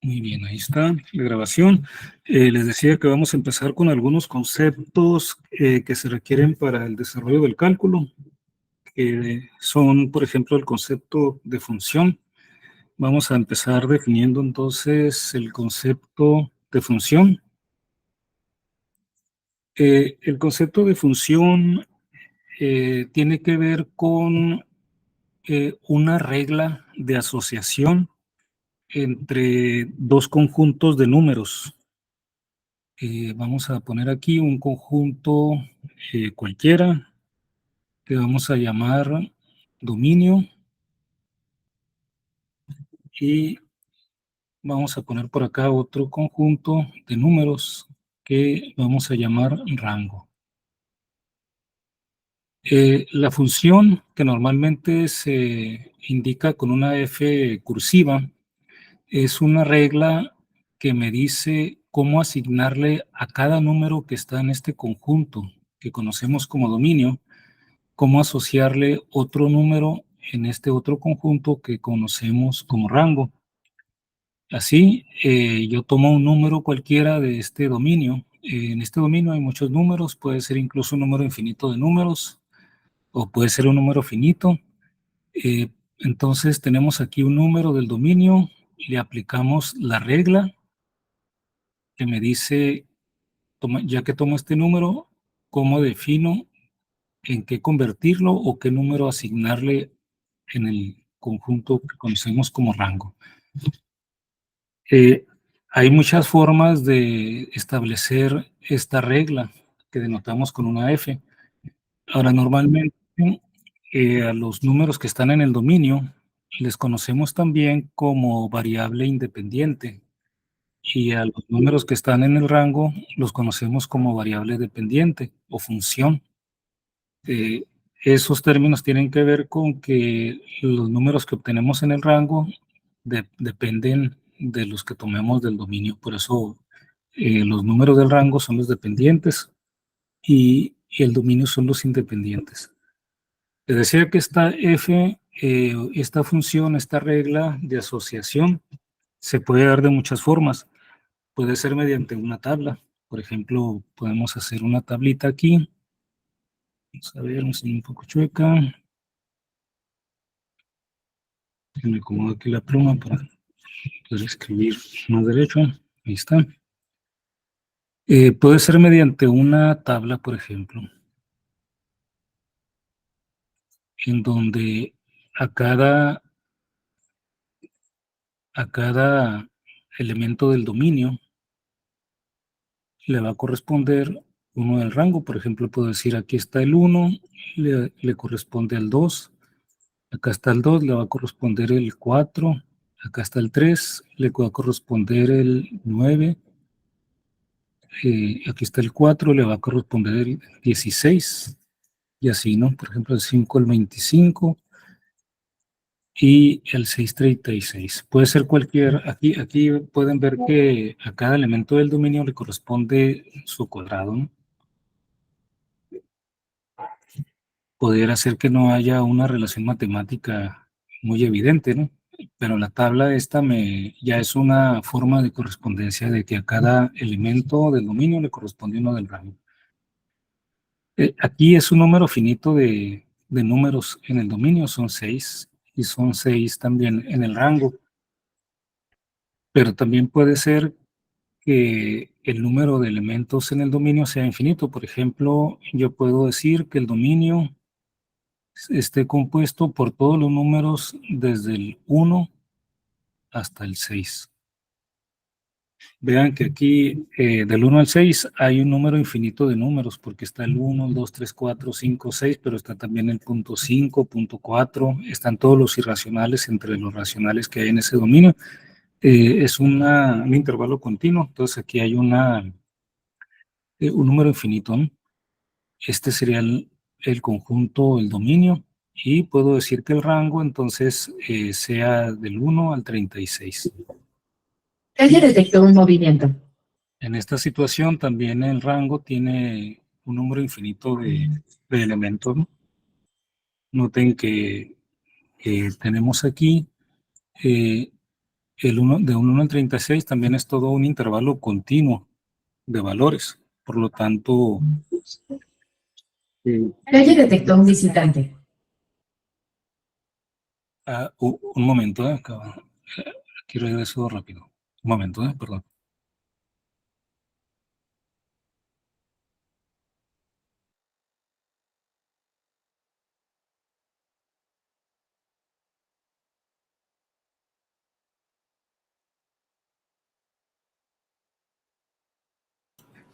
Muy bien, ahí está la grabación. Les decía que vamos a empezar con algunos conceptos que se requieren para el desarrollo del cálculo, que son, por ejemplo, el concepto de función. Vamos a empezar definiendo entonces el concepto de función. El concepto de función tiene que ver con una regla de asociación entre dos conjuntos de números. Vamos a poner aquí un conjunto cualquiera que vamos a llamar dominio y vamos a poner por acá otro conjunto de números que vamos a llamar rango. La función que normalmente se indica con una F cursiva es una regla que me dice cómo asignarle a cada número que está en este conjunto que conocemos como dominio, cómo asociarle otro número en este otro conjunto que conocemos como rango. Así, yo tomo un número cualquiera de este dominio. En este dominio hay muchos números, puede ser incluso un número infinito de números o puede ser un número finito. Entonces tenemos aquí un número del dominio, le aplicamos la regla que me dice, ya que tomo este número, cómo defino en qué convertirlo o qué número asignarle en el conjunto que conocemos como rango. Hay muchas formas de establecer esta regla que denotamos con una F. Ahora, normalmente a los números que están en el dominio les conocemos también como variable independiente y a los números que están en el rango los conocemos como variable dependiente o función. Eh, Esos términos tienen que ver con que los números que obtenemos en el rango dependen de los que tomemos del dominio. Por eso los números del rango son los dependientes y el dominio son los independientes. Les decía que esta F, esta función, esta regla de asociación se puede dar de muchas formas. Puede ser mediante una tabla. Por ejemplo, podemos hacer una tablita aquí. Vamos a ver, vamos a ir un poco chueca. Me acomodo aquí la pluma para poder escribir más derecho. Ahí está. Puede ser mediante una tabla, por ejemplo, en donde a cada elemento del dominio le va a corresponder uno del rango. Por ejemplo, puedo decir aquí está el 1, le corresponde al 2, acá está el 2, le va a corresponder el 4, acá está el 3, le va a corresponder el 9, aquí está el 4, le va a corresponder el 16, y así, ¿no? Por ejemplo, el 5, el 25, y el 636. Puede ser cualquier, aquí pueden ver que a cada elemento del dominio le corresponde su cuadrado, ¿no? Pudiera ser que no haya una relación matemática muy evidente, ¿no? Pero la tabla esta ya es una forma de correspondencia de que a cada elemento del dominio le corresponde uno del rango. Aquí es un número finito de números en el dominio, son 6, y son 6 también en el rango. Pero también puede ser que el número de elementos en el dominio sea infinito. Por ejemplo, yo puedo decir que el dominio esté compuesto por todos los números desde el 1 hasta el 6. Vean que aquí del 1 al 6 hay un número infinito de números, porque está el 1, el 2, 3, 4, 5, 6, pero está también el punto 5, punto 4, están todos los irracionales entre los racionales que hay en ese dominio. Es un intervalo continuo, entonces aquí hay un número infinito, ¿no? Este sería el conjunto, el dominio, y puedo decir que el rango entonces sea del 1 al 36. Ella detectó un movimiento. En esta situación también el rango tiene un número infinito de elementos, ¿no? Noten que tenemos aquí de un 1 al 36 también es todo un intervalo continuo de valores. Por lo tanto, Calle detectó un visitante. un momento, aquí regreso rápido. Un momento, perdón.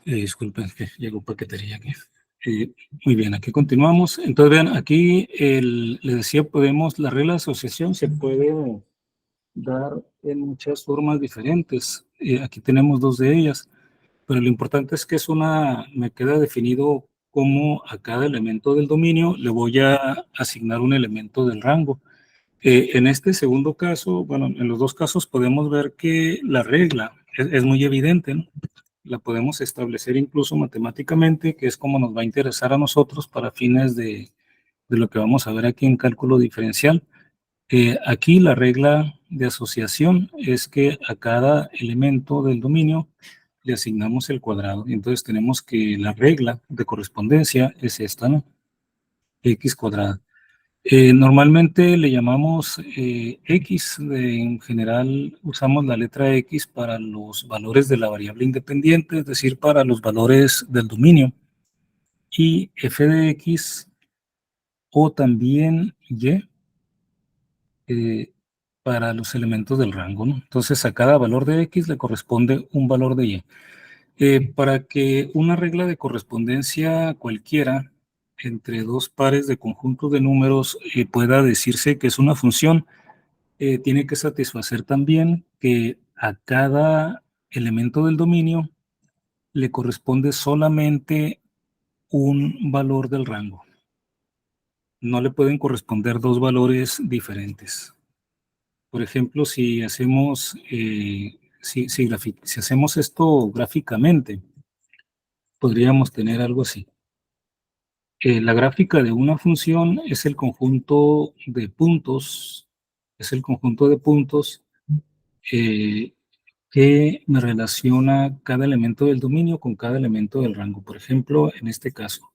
Disculpen que llegó paquetería aquí. Muy bien, aquí continuamos. Entonces, vean, aquí les decía, la regla de asociación se puede dar en muchas formas diferentes. Aquí tenemos dos de ellas, pero lo importante es que me queda definido cómo a cada elemento del dominio le voy a asignar un elemento del rango. En este segundo caso, bueno, en los dos casos podemos ver que la regla es muy evidente, ¿no? La podemos establecer incluso matemáticamente, que es como nos va a interesar a nosotros para fines de lo que vamos a ver aquí en cálculo diferencial. Aquí la regla de asociación es que a cada elemento del dominio le asignamos el cuadrado. Y entonces tenemos que la regla de correspondencia es esta, ¿no? X cuadrada. Normalmente le llamamos X, en general usamos la letra X para los valores de la variable independiente, es decir, para los valores del dominio, y f de X o también Y para los elementos del rango, ¿no? Entonces a cada valor de X le corresponde un valor de Y. Para que una regla de correspondencia cualquiera entre dos pares de conjuntos de números pueda decirse que es una función, tiene que satisfacer también que a cada elemento del dominio le corresponde solamente un valor del rango. No le pueden corresponder dos valores diferentes. Por ejemplo, si hacemos, si hacemos esto gráficamente, podríamos tener algo así. La gráfica de una función es el conjunto de puntos, eh, que me relaciona cada elemento del dominio con cada elemento del rango. Por ejemplo, en este caso,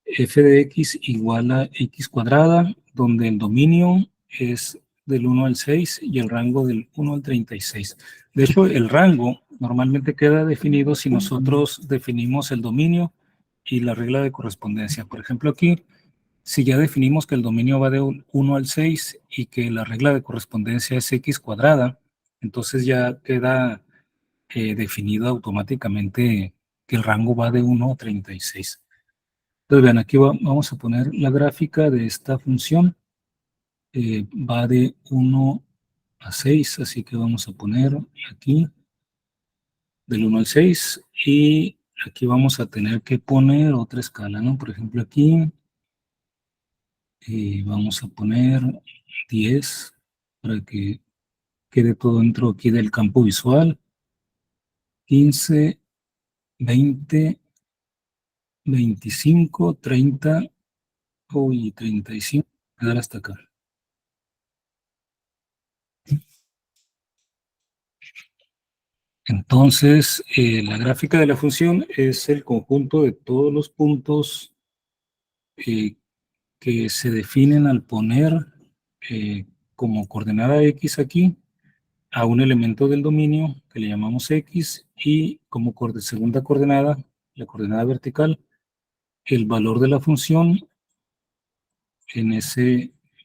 f de x igual a x cuadrada, donde el dominio es del 1 al 6 y el rango del 1 al 36. De hecho, el rango normalmente queda definido si nosotros definimos el dominio y la regla de correspondencia. Por ejemplo, aquí, si ya definimos que el dominio va de 1 al 6 y que la regla de correspondencia es x cuadrada, entonces ya queda definido automáticamente que el rango va de 1 a 36. Entonces, vean, aquí vamos a poner la gráfica de esta función. Va de 1 a 6, así que vamos a poner aquí del 1 al 6 y aquí vamos a tener que poner otra escala, ¿no? Por ejemplo, aquí vamos a poner 10 para que quede todo dentro aquí del campo visual. 15, 20, 25, 30 y 35, quedar hasta acá. Entonces, la gráfica de la función es el conjunto de todos los puntos que se definen al poner como coordenada X aquí a un elemento del dominio que le llamamos X y como segunda coordenada, la coordenada vertical, el valor de la función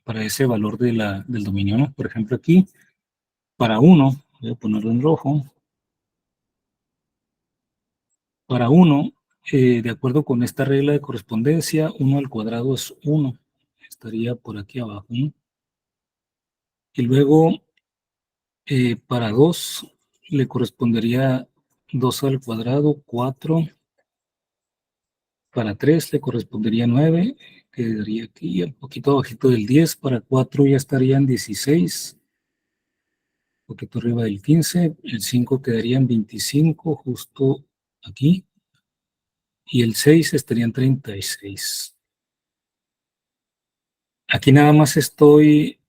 para ese valor del dominio, ¿no? Por ejemplo, aquí, para 1, voy a ponerlo en rojo, para 1, de acuerdo con esta regla de correspondencia, 1 al cuadrado es 1. Estaría por aquí abajo, ¿no? Y luego, para 2, le correspondería 2 al cuadrado, 4. Para 3 le correspondería 9, quedaría aquí un poquito abajito del 10. Para 4 ya estarían 16, un poquito arriba del 15. El 5 quedaría en 25, justo aquí. Y el 6 estaría en 36. Aquí nada más estoy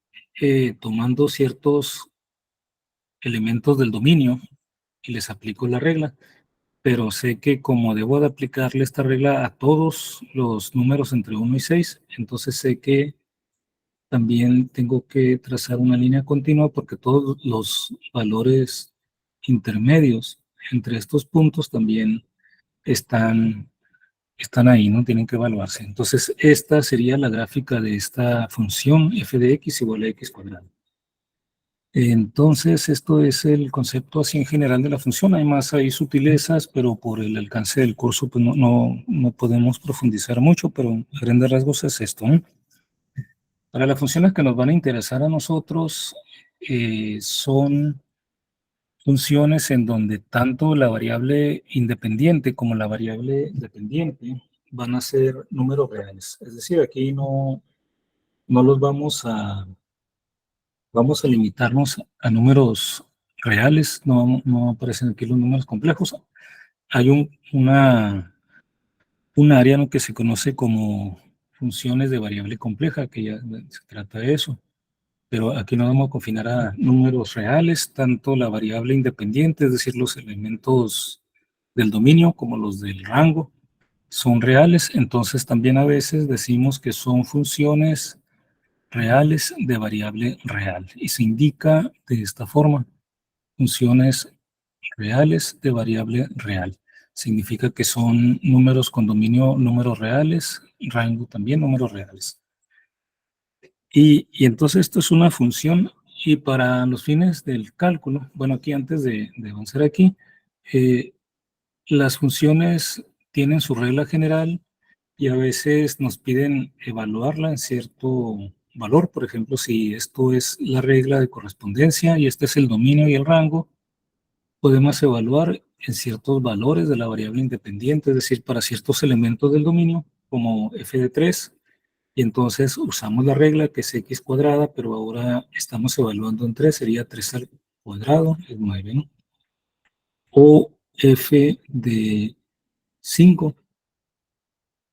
tomando ciertos elementos del dominio y les aplico la regla, pero sé que como debo de aplicarle esta regla a todos los números entre 1 y 6, entonces sé que también tengo que trazar una línea continua porque todos los valores intermedios entre estos puntos también están ahí, ¿no? Tienen que evaluarse. Entonces, esta sería la gráfica de esta función f de x igual a x cuadrado. Entonces, esto es el concepto así en general de la función. Hay más ahí sutilezas, pero por el alcance del curso pues no podemos profundizar mucho, pero a grandes rasgos es esto, ¿no? Para las funciones que nos van a interesar a nosotros son funciones en donde tanto la variable independiente como la variable dependiente van a ser números reales. Es decir, aquí no los vamos a limitarnos a números reales, no aparecen aquí los números complejos. Hay un área, ¿no?, que se conoce como funciones de variable compleja, que ya se trata de eso. Pero aquí nos vamos a confinar a números reales, tanto la variable independiente, es decir, los elementos del dominio como los del rango, son reales. Entonces también a veces decimos que son funciones reales de variable real. Y se indica de esta forma: funciones reales de variable real. Significa que son números con dominio números reales, rango también números reales. Y entonces esto es una función, y para los fines del cálculo, bueno, aquí antes de avanzar aquí, las funciones tienen su regla general y a veces nos piden evaluarla en cierto valor. Por ejemplo, si esto es la regla de correspondencia y este es el dominio y el rango, podemos evaluar en ciertos valores de la variable independiente, es decir, para ciertos elementos del dominio, como f de 3, y entonces usamos la regla que es x cuadrada, pero ahora estamos evaluando en 3, sería 3 al cuadrado, es 9, ¿no? O f de 5,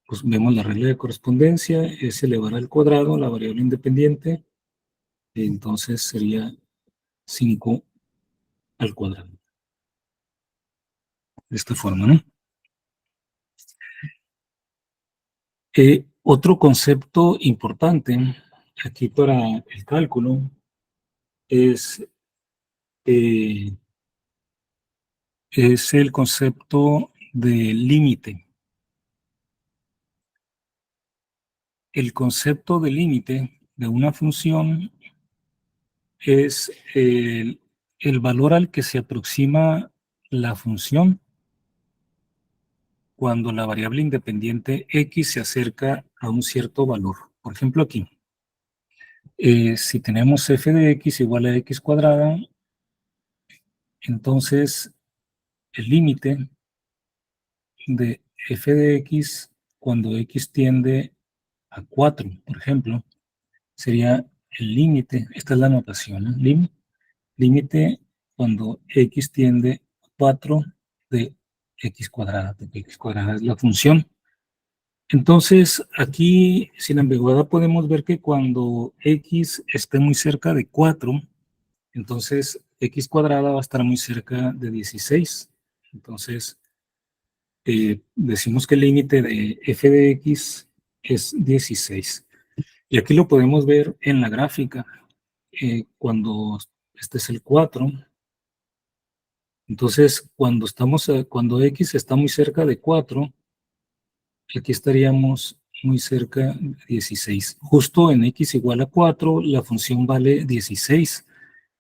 pues vemos la regla de correspondencia, es elevar al cuadrado la variable independiente, entonces sería 5 al cuadrado. De esta forma, ¿no? Otro concepto importante aquí para el cálculo es el concepto de límite. El concepto de límite de una función es el valor al que se aproxima la función cuando la variable independiente x se acerca a un cierto valor. Por ejemplo, aquí, si tenemos f de x igual a x cuadrada, entonces el límite de f de x cuando x tiende a 4, por ejemplo, sería el límite, esta es la notación, ¿no? Límite cuando x tiende a 4 de x cuadrada, porque x cuadrada es la función. Entonces, aquí, sin ambigüedad, podemos ver que cuando x esté muy cerca de 4, entonces x cuadrada va a estar muy cerca de 16. Entonces, decimos que el límite de f de x es 16. Y aquí lo podemos ver en la gráfica. Cuando este es el 4, entonces cuando x está muy cerca de 4, aquí estaríamos muy cerca de 16. Justo en x igual a 4, la función vale 16.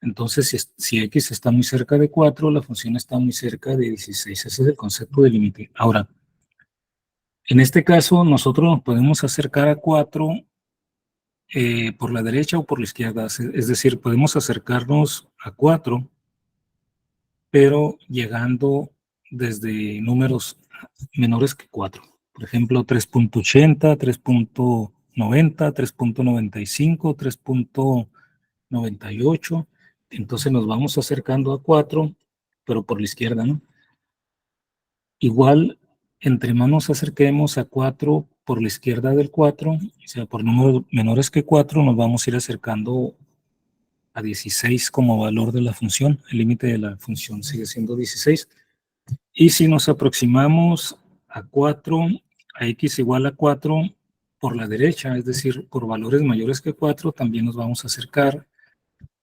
Entonces, si x está muy cerca de 4, la función está muy cerca de 16. Ese es el concepto de límite. Ahora, en este caso, nosotros nos podemos acercar a 4 por la derecha o por la izquierda. Es decir, podemos acercarnos a 4, pero llegando desde números menores que 4. Por ejemplo, 3.80, 3.90, 3.95, 3.98. Entonces nos vamos acercando a 4, pero por la izquierda, ¿no? Igual, entre más nos acerquemos a 4 por la izquierda del 4, o sea, por números menores que 4, nos vamos a ir acercando a 16 como valor de la función. El límite de la función sigue siendo 16. Y si nos aproximamos a 4, a x igual a 4 por la derecha, es decir, por valores mayores que 4, también nos vamos a acercar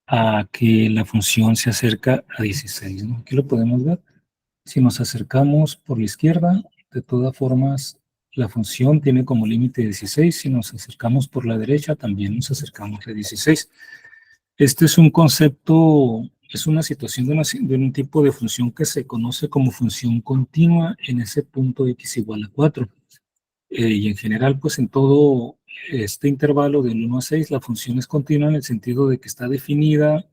a que la función se acerca a 16, ¿no? Aquí lo podemos ver. Si nos acercamos por la izquierda, de todas formas, la función tiene como límite 16. Si nos acercamos por la derecha, también nos acercamos a 16. Este es un concepto, es una situación de un tipo de función que se conoce como función continua en ese punto x igual a 4. Y en general, pues en todo este intervalo del 1 a 6, la función es continua en el sentido de que está definida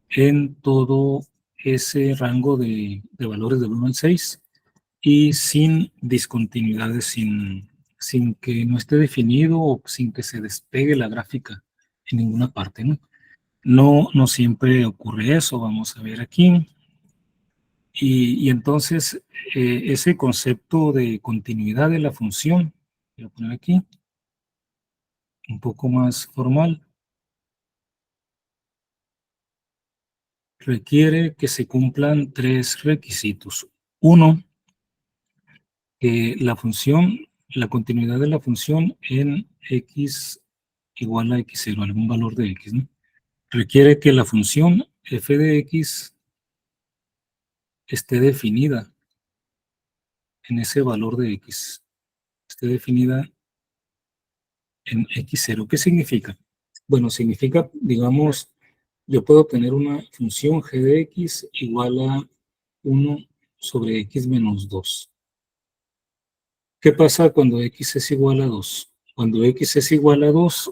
en todo ese rango de valores del 1 al 6 y sin discontinuidades, sin que no esté definido o sin que se despegue la gráfica en ninguna parte, ¿no? No siempre ocurre eso, vamos a ver aquí. Y entonces ese concepto de continuidad de la función, voy a poner aquí, un poco más formal, requiere que se cumplan 3 requisitos. Uno, que la función, la continuidad de la función en x igual a x0, algún valor de x, ¿no? Requiere que la función f de x esté definida en ese valor de x, esté definida en x0. ¿Qué significa? Bueno, significa, digamos, yo puedo tener una función g de x igual a 1 sobre x menos 2. ¿Qué pasa cuando x es igual a 2? Cuando x es igual a 2,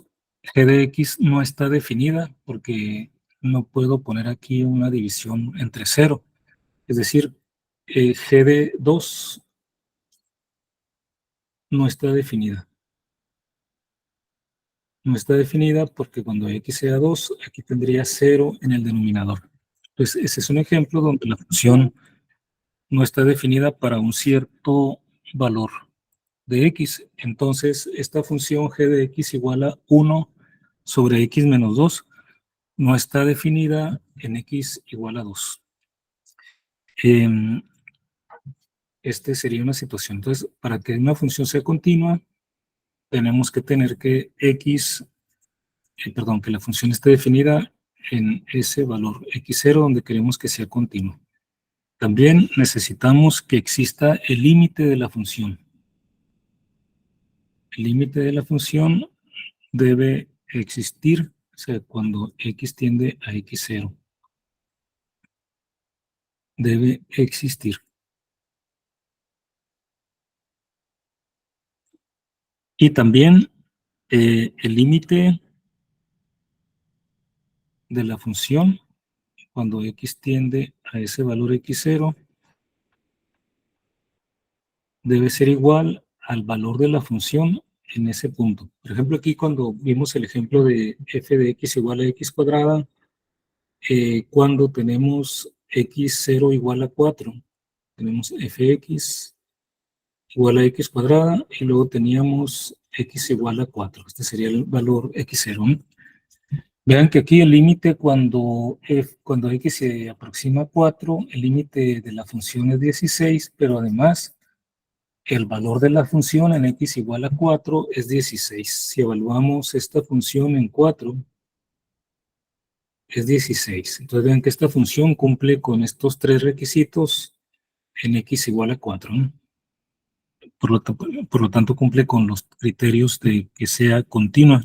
g de x no está definida porque no puedo poner aquí una división entre 0. Es decir, g de 2 no está definida. No está definida porque cuando x sea 2, aquí tendría 0 en el denominador. Entonces, ese es un ejemplo donde la función no está definida para un cierto valor de x. Entonces, esta función g de x igual a 1 sobre x menos 2 no está definida en x igual a 2. Este sería una situación. Entonces, para que una función sea continua, tenemos que tener que que la función esté definida en ese valor x0 donde queremos que sea continuo. También necesitamos que exista el límite de la función. El límite de la función debe existir, o sea, cuando x tiende a x0. Debe existir. Y también el límite de la función cuando x tiende a ese valor x0 debe ser igual al valor de la función en ese punto. Por ejemplo, aquí cuando vimos el ejemplo de f de x igual a x cuadrada, cuando tenemos x0 igual a 4, tenemos fx igual a x cuadrada y luego teníamos x igual a 4. Este sería el valor x0, ¿no? Vean que aquí el límite cuando x se aproxima a 4, el límite de la función es 16, pero además el valor de la función en x igual a 4 es 16. Si evaluamos esta función en 4, es 16. Entonces vean que esta función cumple con estos 3 requisitos en x igual a 4, ¿no? Por lo tanto, cumple con los criterios de que sea continua.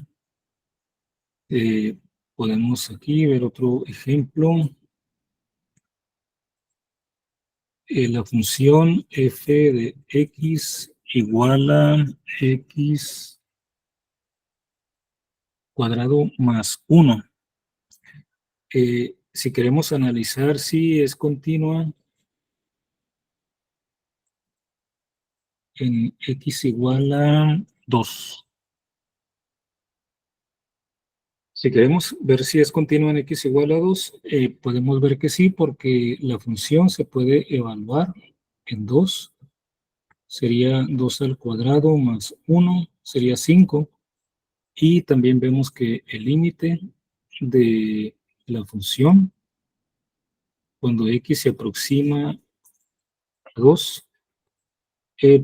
Podemos aquí ver otro ejemplo. La función f de x igual a x cuadrado más 1. Si queremos analizar si es continua en x igual a 2. Si queremos ver si es continua en x igual a 2, podemos ver que sí, porque la función se puede evaluar en 2. Sería 2 al cuadrado más 1, sería 5. Y también vemos que el límite de la función cuando x se aproxima a 2,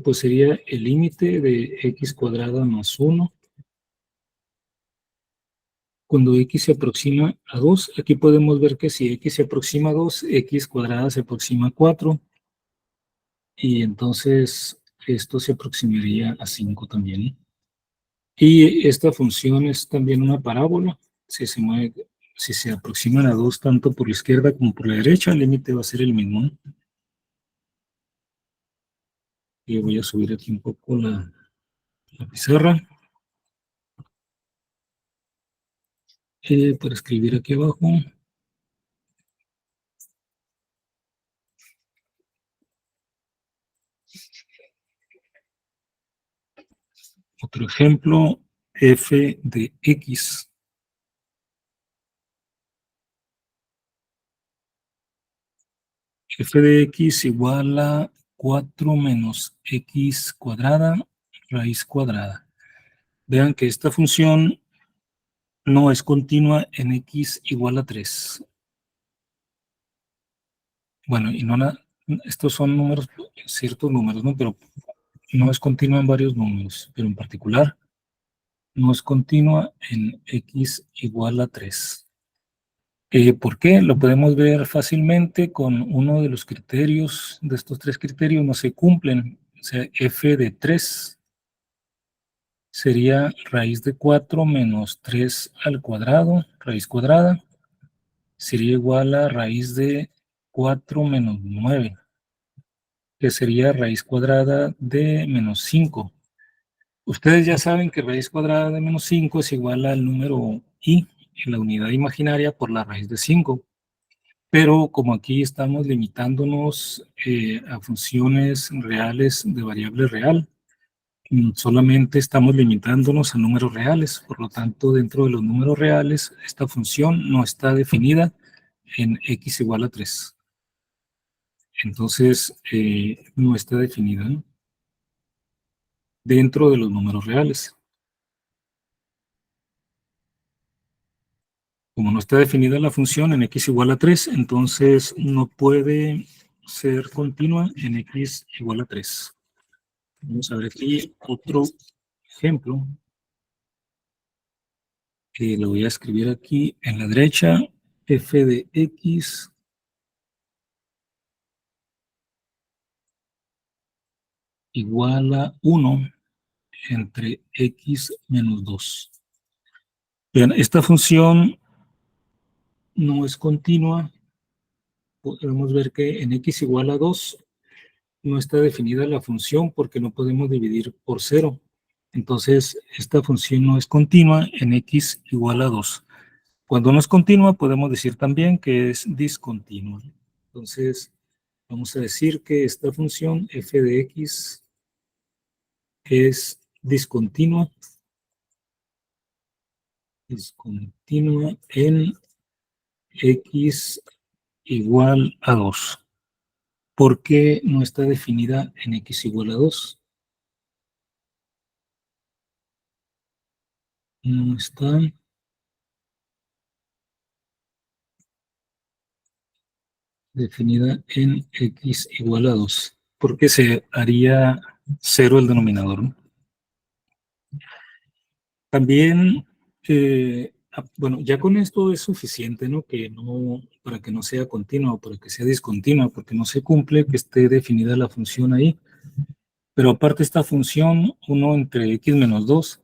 pues sería el límite de x cuadrada más 1. Cuando x se aproxima a 2, aquí podemos ver que si x se aproxima a 2, x cuadrada se aproxima a 4, y entonces esto se aproximaría a 5 también. Y esta función es también una parábola. Si se mueve, si se aproximan a 2 tanto por la izquierda como por la derecha, el límite va a ser el mismo, ¿no? Y voy a subir aquí un poco la pizarra para escribir aquí abajo. Otro ejemplo, f de x. F de x igual a 4 menos x cuadrada raíz cuadrada. Vean que esta función no es continua en x igual a 3. Bueno, y no estos son números, ciertos números, ¿no? Pero no es continua en varios números, pero en particular no es continua en x igual a 3. ¿Por qué? Lo podemos ver fácilmente con uno de los criterios, de estos tres criterios no se cumplen. O sea, f de 3 sería raíz de 4 menos 3 al cuadrado, raíz cuadrada, sería igual a raíz de 4 menos 9, que sería raíz cuadrada de menos 5. Ustedes ya saben que raíz cuadrada de menos 5 es igual al número i en la unidad imaginaria por la raíz de 5. Pero como aquí estamos limitándonos a funciones reales de variable real, solamente estamos limitándonos a números reales. Por lo tanto, dentro de los números reales, esta función no está definida en x igual a 3. Entonces, no está definida, ¿no?, dentro de los números reales. Como no está definida la función en x igual a 3, entonces no puede ser continua en x igual a 3. Vamos a ver aquí otro ejemplo que lo voy a escribir aquí en la derecha. F de x igual a 1 entre x menos 2. Bien, esta función no es continua. Podemos ver que en x igual a 2 no está definida la función porque no podemos dividir por 0. Entonces, esta función no es continua en x igual a 2. Cuando no es continua, podemos decir también que es discontinua. Entonces, vamos a decir que esta función f de x es discontinua en x igual a 2. ¿Por qué no está definida en x igual a 2? No está definida en x igual a 2, porque se haría 0 el denominador, ¿no? También, bueno, ya con esto es suficiente, ¿no? Para que no sea continua o para que sea discontinua, porque no se cumple que esté definida la función ahí. Pero aparte esta función, 1 entre x menos 2,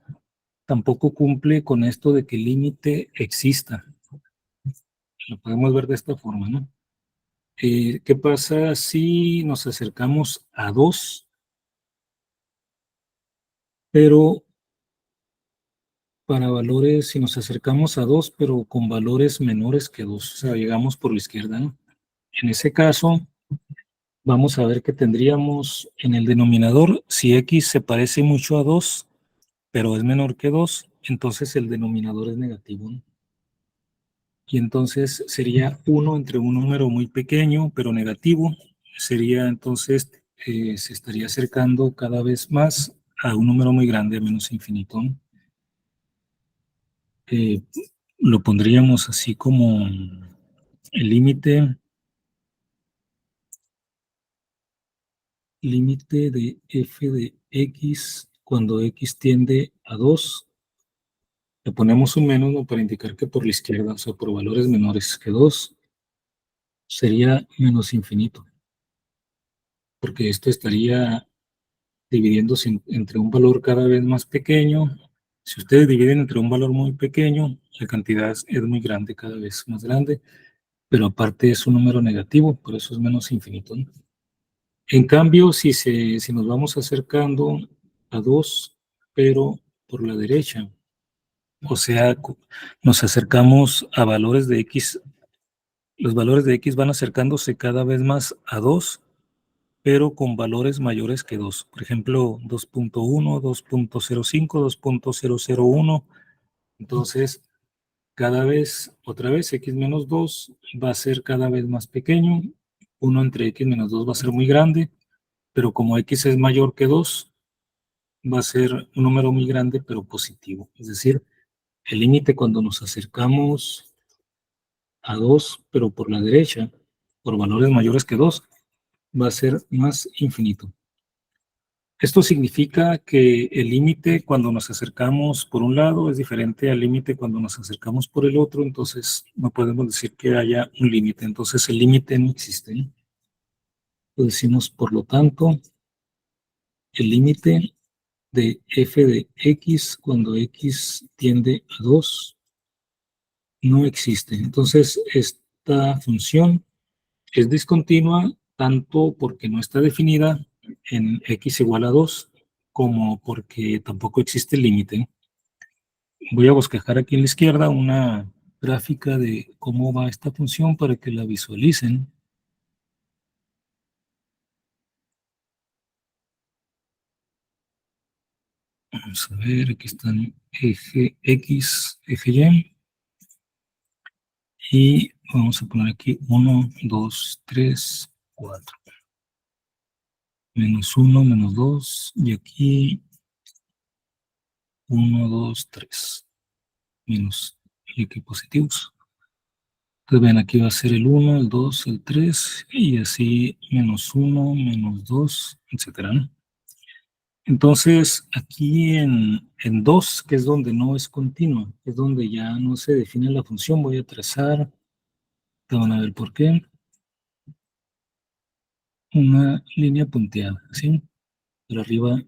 tampoco cumple con esto de que el límite exista. Lo podemos ver de esta forma, ¿no? ¿Qué pasa si nos acercamos a 2, pero para valores, si nos acercamos a 2, pero con valores menores que 2, o sea, llegamos por la izquierda, ¿no? En ese caso, vamos a ver que tendríamos en el denominador, si x se parece mucho a 2, pero es menor que 2, entonces el denominador es negativo, ¿no? Y entonces sería 1 entre un número muy pequeño, pero negativo. Sería entonces, se estaría acercando cada vez más a un número muy grande, a menos infinito, ¿no? lo pondríamos así como el límite de f de x cuando x tiende a 2. Le ponemos un menos, ¿no?, para indicar que por la izquierda, o sea, por valores menores que 2, sería menos infinito, porque esto estaría dividiéndose entre un valor cada vez más pequeño. Si ustedes dividen entre un valor muy pequeño, la cantidad es muy grande, cada vez más grande, pero aparte es un número negativo, por eso es menos infinito, ¿no? En cambio, si nos vamos acercando a 2, pero por la derecha, o sea, nos acercamos a valores de x, los valores de x van acercándose cada vez más a 2, pero con valores mayores que 2. Por ejemplo, 2.1, 2.05, 2.001. Entonces, cada vez, otra vez, x menos 2 va a ser cada vez más pequeño. 1 entre x menos 2 va a ser muy grande, pero como x es mayor que 2, va a ser un número muy grande, pero positivo. Es decir, el límite cuando nos acercamos a 2, pero por la derecha, por valores mayores que 2, va a ser más infinito. Esto significa que el límite cuando nos acercamos por un lado es diferente al límite cuando nos acercamos por el otro, entonces no podemos decir que haya un límite, entonces el límite no existe, ¿no? Lo decimos, por lo tanto, el límite de f de x cuando x tiende a 2 no existe. Entonces, esta función es discontinua tanto porque no está definida en x igual a 2, como porque tampoco existe el límite. Voy a bosquejar aquí en la izquierda una gráfica de cómo va esta función para que la visualicen. Vamos a ver, aquí están eje X, eje Y. Y vamos a poner aquí 1, 2, 3, 4. Menos 1, menos 2. Y aquí 1, 2, 3. Menos, y aquí positivos. Entonces ven, aquí va a ser el 1, el 2, el 3, y así menos 1, menos 2, etcétera, ¿no? Entonces, aquí en 2, que es donde no es continua, es donde ya no se define la función, voy a trazar, te van a ver por qué, una línea punteada, ¿sí? Para arriba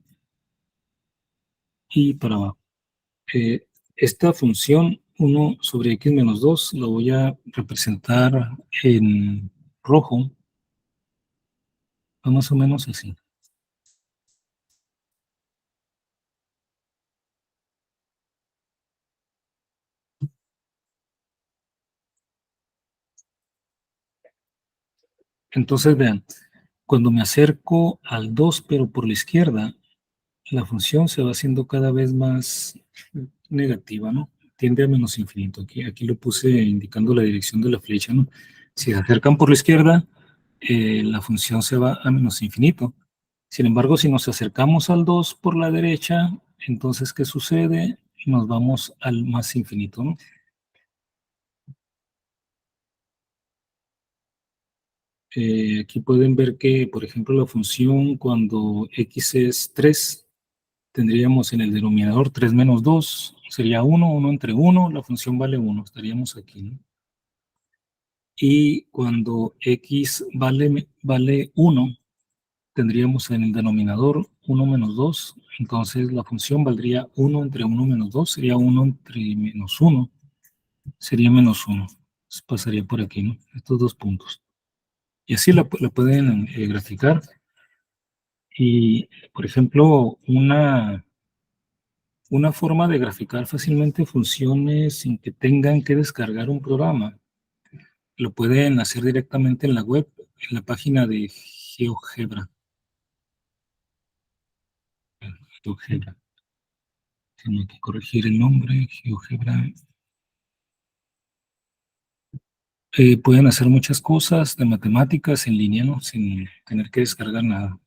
y para abajo. Esta función 1 sobre x menos 2 la voy a representar en rojo, va más o menos así. Entonces, vean, cuando me acerco al 2, pero por la izquierda, la función se va haciendo cada vez más negativa, ¿no? Tiende a menos infinito. Aquí lo puse indicando la dirección de la flecha, ¿no? Si se acercan por la izquierda, la función se va a menos infinito. Sin embargo, si nos acercamos al 2 por la derecha, entonces, ¿qué sucede? Nos vamos al más infinito, ¿no? Aquí pueden ver que, por ejemplo, la función cuando x es 3, tendríamos en el denominador 3 menos 2, sería 1, 1 entre 1, la función vale 1, estaríamos aquí, ¿no? Y cuando x vale 1, tendríamos en el denominador 1 menos 2, entonces la función valdría 1 entre 1 menos 2, sería 1 entre menos 1, sería menos 1. Entonces pasaría por aquí, ¿no? Estos dos puntos. Y así la pueden graficar. Y, por ejemplo, una forma de graficar fácilmente funciones sin que tengan que descargar un programa, lo pueden hacer directamente en la web, en la página de GeoGebra. GeoGebra. Tengo que corregir el nombre, GeoGebra. Pueden hacer muchas cosas de matemáticas en línea, ¿no? Sin tener que descargar nada.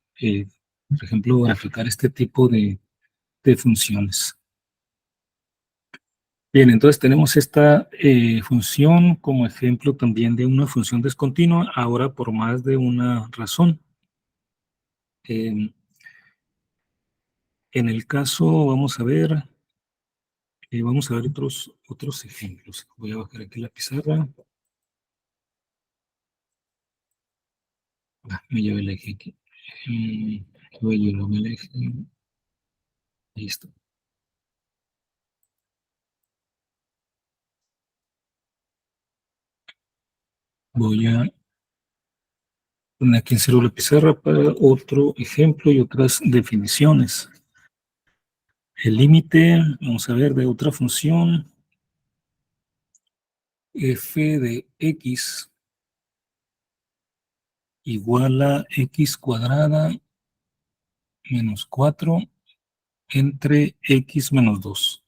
Por ejemplo, graficar este tipo de funciones. Bien, entonces tenemos esta función como ejemplo también de una función discontinua, ahora por más de una razón. En el caso, vamos a ver otros ejemplos. Voy a bajar aquí la pizarra. Me llevé el eje aquí. Voy a llevarme el eje. Listo. Voy a poner aquí en cero la pizarra para otro ejemplo y otras definiciones. El límite, vamos a ver, de otra función, f de x igual a x cuadrada menos 4 entre x menos 2.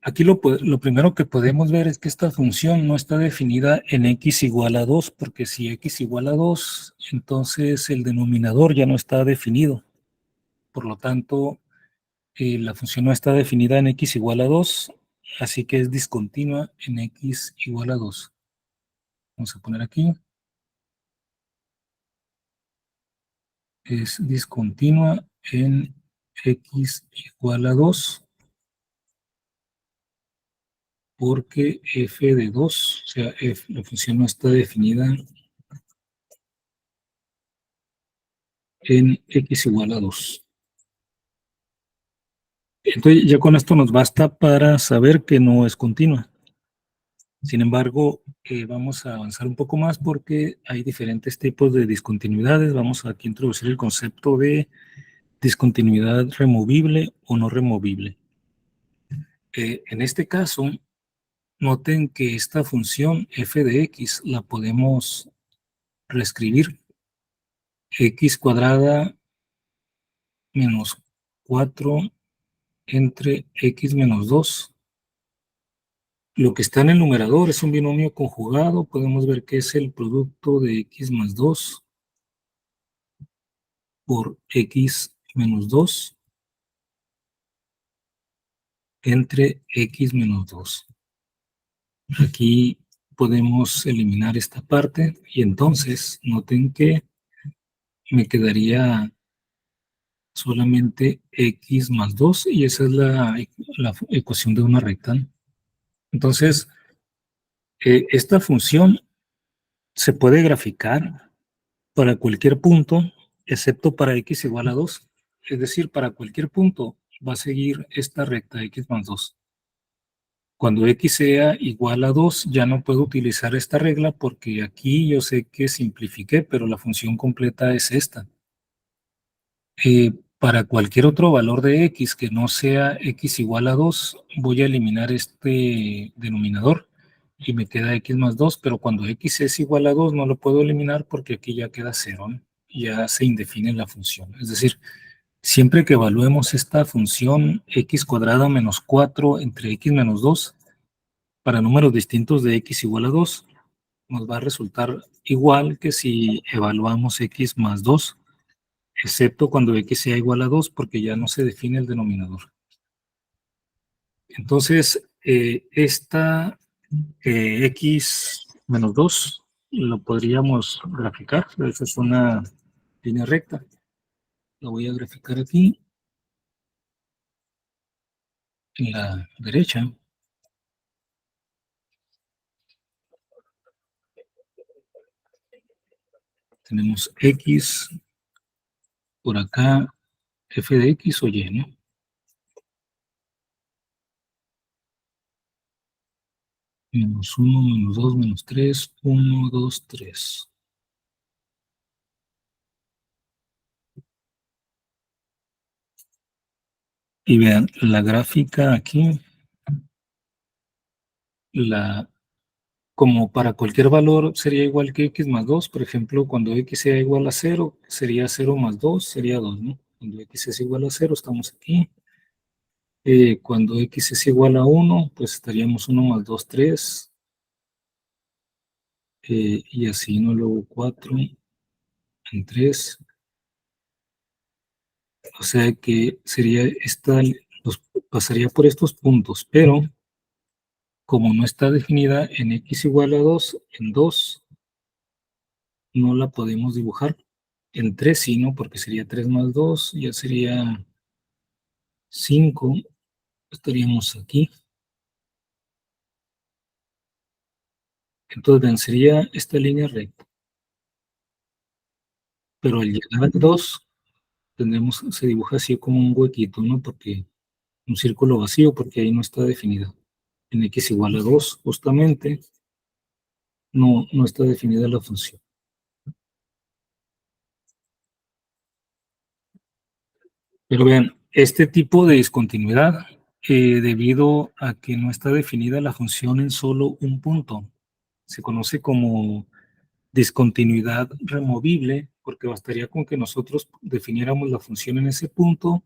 Aquí lo primero que podemos ver es que esta función no está definida en x igual a 2, porque si x igual a 2, entonces el denominador ya no está definido. Por lo tanto, la función no está definida en x igual a 2, así que es discontinua en x igual a 2. Vamos a poner aquí. Es discontinua en x igual a 2 porque f de 2, o sea, la función no está definida en x igual a 2. Entonces ya con esto nos basta para saber que no es continua. Sin embargo, vamos a avanzar un poco más porque hay diferentes tipos de discontinuidades. Vamos aquí a introducir el concepto de discontinuidad removible o no removible. En este caso, noten que esta función f de x la podemos reescribir x cuadrada menos 4 entre x menos 2. Lo que está en el numerador es un binomio conjugado. Podemos ver que es el producto de x más 2 por x menos 2 entre x menos 2. Aquí podemos eliminar esta parte y entonces noten que me quedaría solamente x más 2 y esa es la ecuación de una recta. Entonces, esta función se puede graficar para cualquier punto, excepto para x igual a 2. Es decir, para cualquier punto va a seguir esta recta x más 2. Cuando x sea igual a 2, ya no puedo utilizar esta regla porque aquí yo sé que simplifiqué, pero la función completa es esta. Para cualquier otro valor de x que no sea x igual a 2, voy a eliminar este denominador y me queda x más 2, pero cuando x es igual a 2 no lo puedo eliminar porque aquí ya queda 0, ¿no? Ya se indefine la función. Es decir, siempre que evaluemos esta función x cuadrada menos 4 entre x menos 2, para números distintos de x igual a 2, nos va a resultar igual que si evaluamos x más 2, excepto cuando x sea igual a 2, porque ya no se define el denominador. Entonces, esta x menos 2 lo podríamos graficar. Esa es una línea recta. La voy a graficar aquí en la derecha. Tenemos x por acá, f de x o y, ¿no? Menos 1, menos 2, menos 3, 1, 2, 3. Y vean, la gráfica aquí, como para cualquier valor sería igual que x más 2. Por ejemplo, cuando x sea igual a 0, sería 0 más 2, sería 2, ¿no? Cuando x es igual a 0, estamos aquí. Cuando x es igual a 1, pues estaríamos 1 más 2, 3. Y así, ¿no? Luego 4 en 3. O sea que sería esta pues pasaría por estos puntos, pero como no está definida en x igual a 2, en 2 no la podemos dibujar. En 3 sí, ¿no? Porque sería 3 más 2, ya sería 5. Estaríamos aquí. Entonces vencería esta línea recta. Pero al llegar al 2, se dibuja así como un huequito, ¿no? Porque un círculo vacío, porque ahí no está definida. En x igual a 2, justamente, no está definida la función. Pero vean, este tipo de discontinuidad, debido a que no está definida la función en solo un punto, se conoce como discontinuidad removible, porque bastaría con que nosotros definiéramos la función en ese punto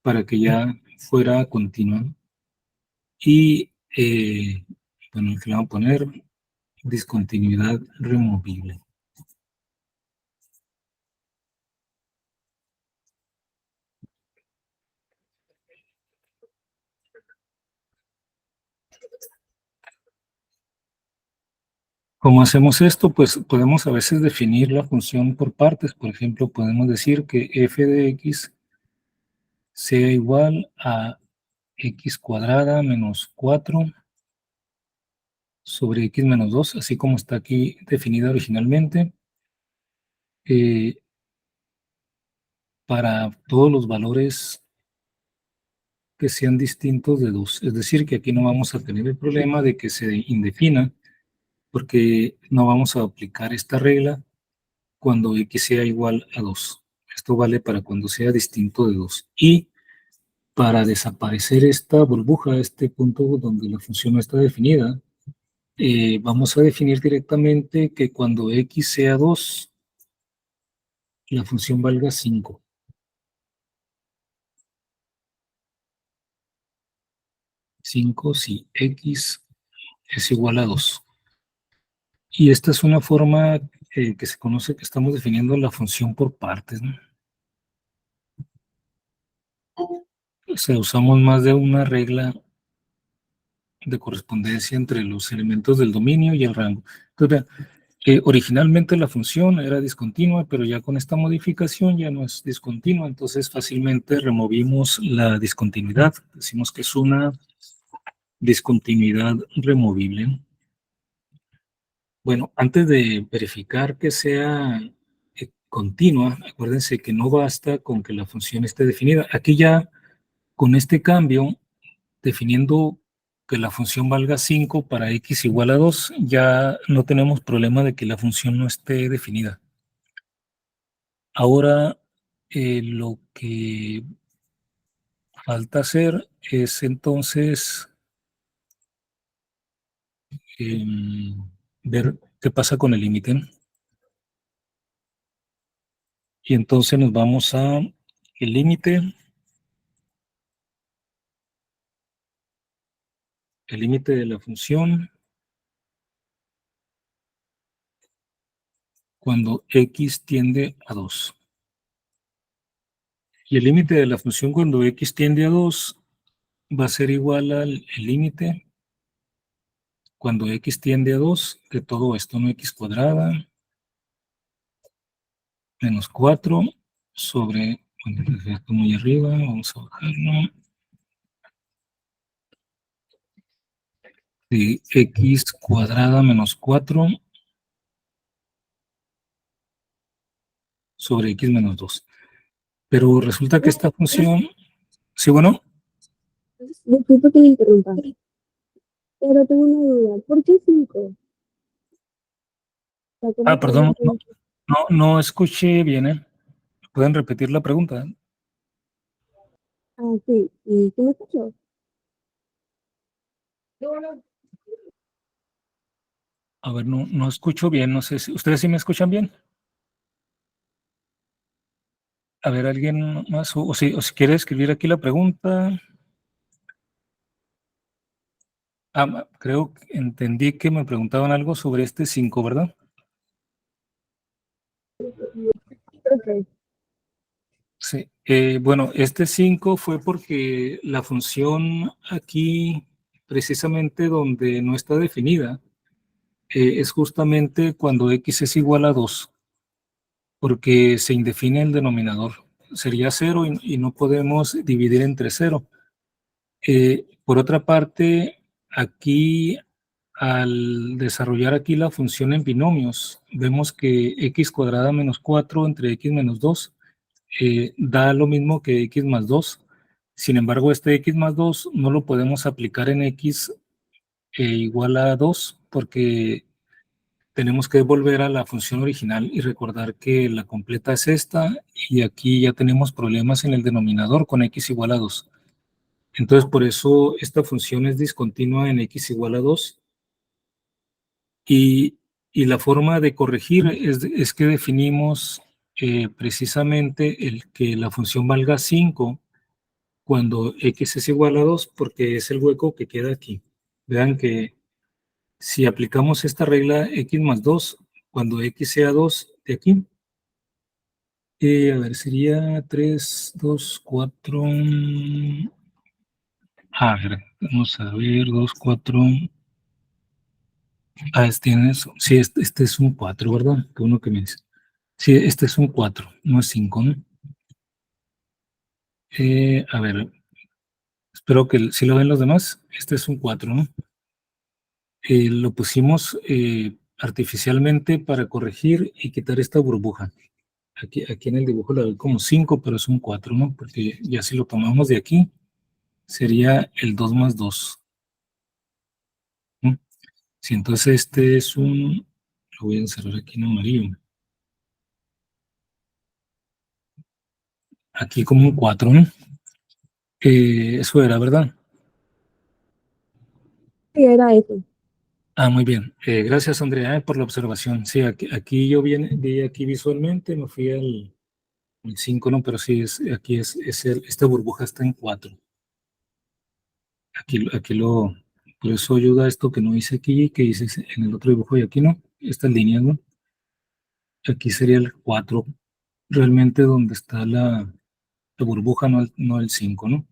para que ya fuera continua. Y, bueno, le vamos a poner discontinuidad removible. ¿Cómo hacemos esto? Pues podemos a veces definir la función por partes. Por ejemplo, podemos decir que f de x sea igual a x cuadrada menos 4 sobre x menos 2, así como está aquí definida originalmente, para todos los valores que sean distintos de 2. Es decir, que aquí no vamos a tener el problema de que se indefina, porque no vamos a aplicar esta regla cuando x sea igual a 2. Esto vale para cuando sea distinto de 2. Y para desaparecer esta burbuja, este punto donde la función no está definida, vamos a definir directamente que cuando x sea 2, la función valga 5. 5 si x es igual a 2. Y esta es una forma que se conoce que estamos definiendo la función por partes, ¿no? O sea, usamos más de una regla de correspondencia entre los elementos del dominio y el rango. Entonces, originalmente la función era discontinua, pero ya con esta modificación ya no es discontinua, entonces fácilmente removimos la discontinuidad. Decimos que es una discontinuidad removible. Bueno, antes de verificar que sea continua, acuérdense que no basta con que la función esté definida. Aquí ya, con este cambio, definiendo que la función valga 5 para x igual a 2, ya no tenemos problema de que la función no esté definida. Ahora, lo que falta hacer es entonces ver qué pasa con el límite. Y entonces nos vamos a el límite. El límite de la función cuando x tiende a 2. Y el límite de la función cuando x tiende a 2 va a ser igual al límite cuando x tiende a 2 de todo esto, ¿no? X cuadrada menos 4 sobre, bueno, esto muy arriba, vamos a bajarlo, de x cuadrada menos 4 sobre x menos 2. Pero resulta que esta función, sí, bueno, Disculpe que le interrumpa, pero tengo una duda. ¿Por qué 5? perdón, no escuché bien, ¿eh? ¿Pueden repetir la pregunta? Ah, sí. ¿Y qué me escuchó? A ver, no escucho bien, no sé si ustedes sí me escuchan bien. A ver, alguien más, o si quiere escribir aquí la pregunta. Creo que entendí que me preguntaban algo sobre este 5, ¿verdad? Ok. Sí, bueno, este 5 fue porque la función aquí, precisamente donde no está definida, es justamente cuando x es igual a 2, porque se indefine el denominador. Sería 0 y no podemos dividir entre 0. Por otra parte, aquí, al desarrollar aquí la función en binomios, vemos que x cuadrada menos 4 entre x menos 2 da lo mismo que x más 2. Sin embargo, este x más 2 no lo podemos aplicar en x igual a 2 porque tenemos que volver a la función original y recordar que la completa es esta y aquí ya tenemos problemas en el denominador con x igual a 2. Entonces, por eso esta función es discontinua en x igual a 2 y, y la forma de corregir es que definimos precisamente el que la función valga 5 cuando x es igual a 2 porque es el hueco que queda aquí. Vean que si aplicamos esta regla x más 2, cuando x sea 2 de aquí, a ver, sería 3, 2, 4. A ver, vamos a ver, 2, 4. Sí, este es un 4, ¿verdad? Que uno que me dice. Sí, este es un 4, no es 5, ¿no? A ver, espero que si lo ven los demás, este es un 4, ¿no? Lo pusimos artificialmente para corregir y quitar esta burbuja. Aquí en el dibujo la doy como 5, pero es un 4, ¿no? Porque ya si lo tomamos de aquí, sería el 2 más 2. ¿No? Si entonces este es lo voy a encerrar aquí en amarillo. Aquí como un 4, ¿no? Eso era, ¿verdad? Sí, era eso. Muy bien. Gracias, Andrea, por la observación. Sí, aquí yo vi aquí visualmente, me fui al 5, ¿no? Pero sí, aquí esta burbuja está en 4. Por eso ayuda esto que no hice aquí, que hice en el otro dibujo y aquí no. Estas líneas, ¿no? Aquí sería el 4, realmente donde está la burbuja, no el 5, ¿no?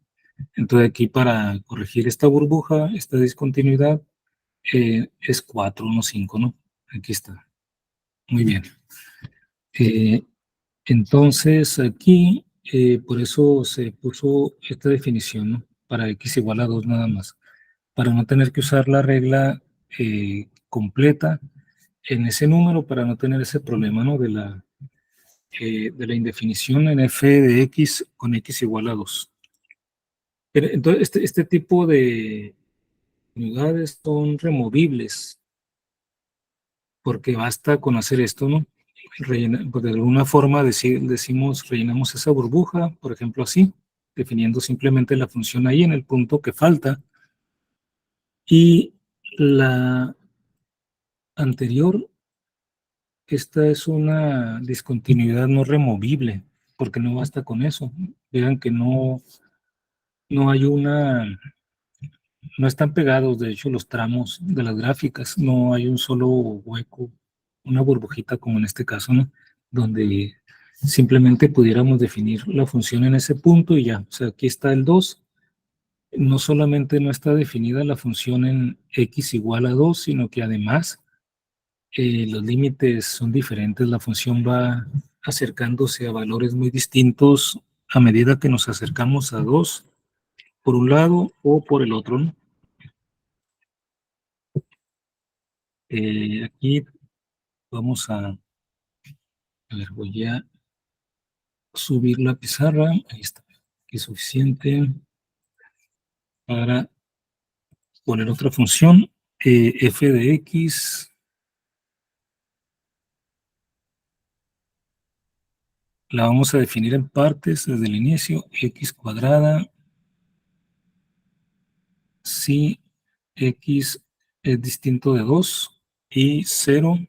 Entonces aquí para corregir esta burbuja, esta discontinuidad, es 4, no 5, ¿no? Aquí está. Muy bien. Entonces aquí, por eso se puso esta definición, ¿no? Para x igual a 2 nada más, para no tener que usar la regla completa en ese número, para no tener ese problema, ¿no? De la indefinición en f de x con x igual a 2. Entonces, este tipo de unidades son removibles, porque basta con hacer esto, ¿no? Pues de alguna forma decimos, rellenamos esa burbuja, por ejemplo así, definiendo simplemente la función ahí en el punto que falta, y la anterior, esta es una discontinuidad no removible, porque no basta con eso. Vean que no hay no están pegados, de hecho, los tramos de las gráficas, no hay un solo hueco, una burbujita como en este caso, ¿no? Donde simplemente pudiéramos definir la función en ese punto y ya. O sea, aquí está el 2. No solamente no está definida la función en x igual a 2, sino que además los límites son diferentes. La función va acercándose a valores muy distintos a medida que nos acercamos a 2, por un lado o por el otro, ¿no? Aquí vamos a ver, voy a subir la pizarra. Ahí está. Aquí es suficiente para poner otra función. F de x la vamos a definir en partes desde el inicio. X cuadrada si x es distinto de 2 y 0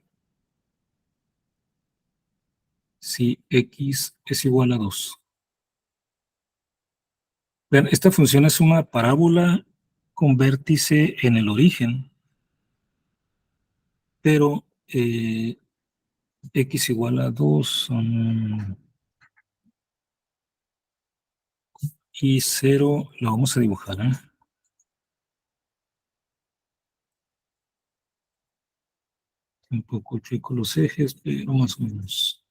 si x es igual a 2. Vean, esta función es una parábola con vértice en el origen, pero x igual a 2 son y 0 lo vamos a dibujar, ¿eh? Un poco chueco los ejes, pero más o menos.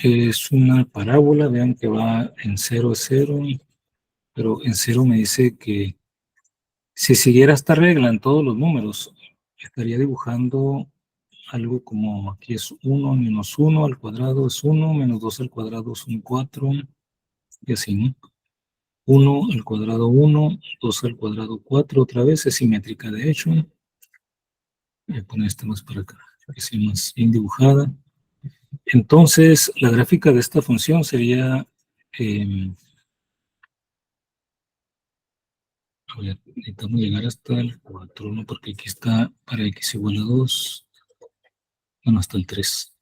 Es una parábola, vean que va en 0 es 0, pero en 0 me dice que si siguiera esta regla en todos los números, estaría dibujando algo como aquí es 1 menos 1 al cuadrado es 1, menos 2 al cuadrado son 4, y así, ¿no? 1 al cuadrado 1, 2 al cuadrado 4, otra vez es simétrica de hecho. Voy a poner esta más para acá, que sea más bien dibujada. Entonces, la gráfica de esta función sería, a ver, necesitamos llegar hasta el 4, ¿no? Porque aquí está para x igual a 2, bueno, hasta el 3.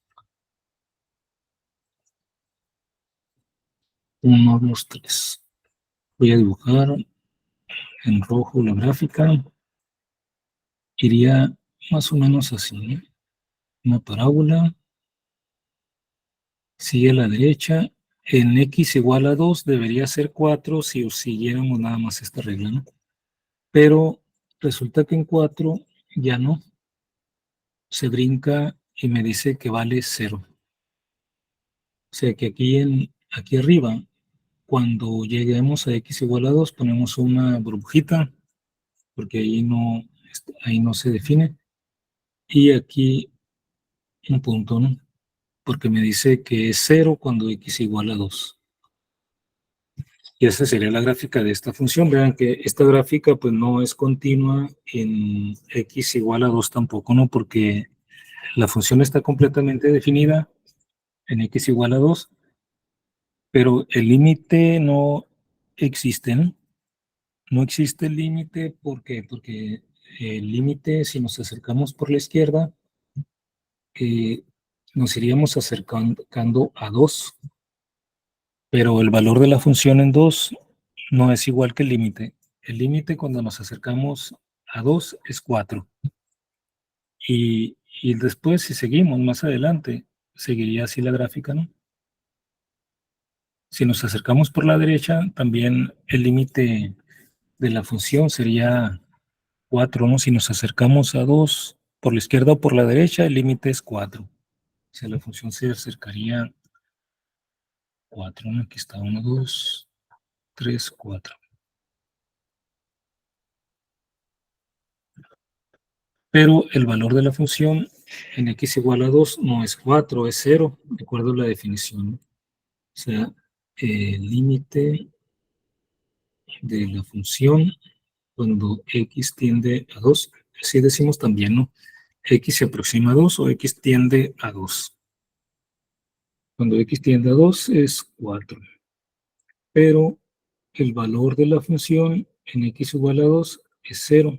1, 2, 3. Voy a dibujar en rojo la gráfica. Iría más o menos así, ¿no? Una parábola. Sigue a la derecha. En x igual a 2 debería ser 4 si siguiéramos nada más esta regla, ¿no? Pero resulta que en 4 ya no. Se brinca y me dice que vale 0. O sea que aquí arriba, cuando lleguemos a x igual a 2, ponemos una burbujita, porque ahí no se define. Y aquí un punto, ¿no? Porque me dice que es 0 cuando x igual a 2. Y esa sería la gráfica de esta función. Vean que esta gráfica pues no es continua en x igual a 2 tampoco, ¿no? Porque la función está completamente definida en x igual a 2, pero el límite no existe, ¿no? No existe el límite, ¿por qué? Porque el límite, si nos acercamos por la izquierda, nos iríamos acercando a 2, pero el valor de la función en 2 no es igual que el límite. El límite cuando nos acercamos a 2 es 4. Y después, si seguimos más adelante, seguiría así la gráfica, ¿no? Si nos acercamos por la derecha, también el límite de la función sería 4, ¿no? Si nos acercamos a 2 por la izquierda o por la derecha, el límite es 4. O sea, la función se acercaría a 4, ¿no? Aquí está 1, 2, 3, 4. Pero el valor de la función en x igual a 2 no es 4, es 0, de acuerdo a la definición, ¿no? O sea, el límite de la función cuando x tiende a 2, así decimos también, ¿no? X se aproxima a 2 o x tiende a 2. Cuando x tiende a 2 es 4. Pero el valor de la función en x igual a 2 es 0.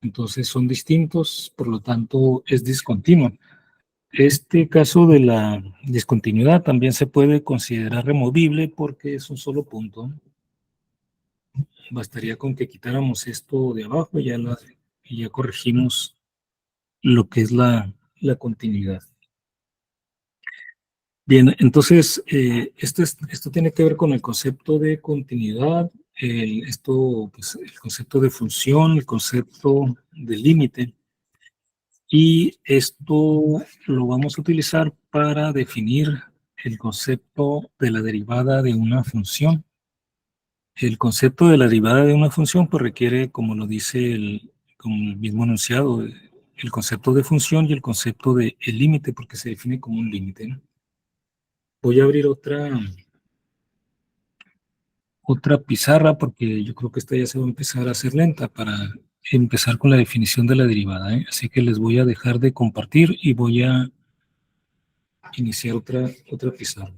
Entonces son distintos, por lo tanto es discontinuo. Este caso de la discontinuidad también se puede considerar removible porque es un solo punto. Bastaría con que quitáramos esto de abajo y ya corregimos lo que es la continuidad. Bien, entonces esto tiene que ver con el concepto de continuidad, el concepto de función, el concepto de límite. Y esto lo vamos a utilizar para definir el concepto de la derivada de una función. El concepto de la derivada de una función pues requiere, como lo dice como el mismo enunciado, el concepto de función y el concepto de el límite, porque se define como un límite, ¿no? Voy a abrir otra pizarra porque yo creo que esta ya se va a empezar a hacer lenta para empezar con la definición de la derivada, ¿eh? Así que les voy a dejar de compartir y voy a iniciar otra pizarra.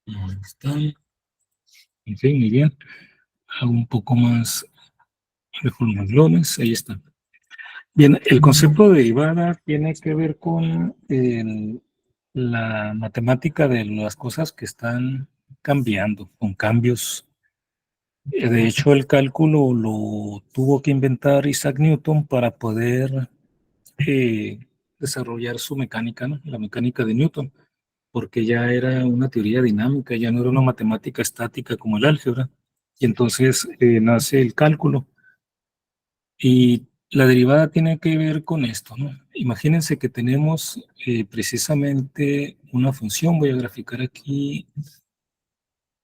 Ahí están. En fin, muy bien. Hago un poco más de renglones. Ahí está. Bien, el concepto de derivada tiene que ver con la matemática de las cosas que están cambiando, con cambios. De hecho, el cálculo lo tuvo que inventar Isaac Newton para poder desarrollar su mecánica, ¿no? La mecánica de Newton, porque ya era una teoría dinámica, ya no era una matemática estática como el álgebra. Y entonces nace el cálculo. Y la derivada tiene que ver con esto, ¿no? Imagínense que tenemos precisamente una función. Voy a graficar aquí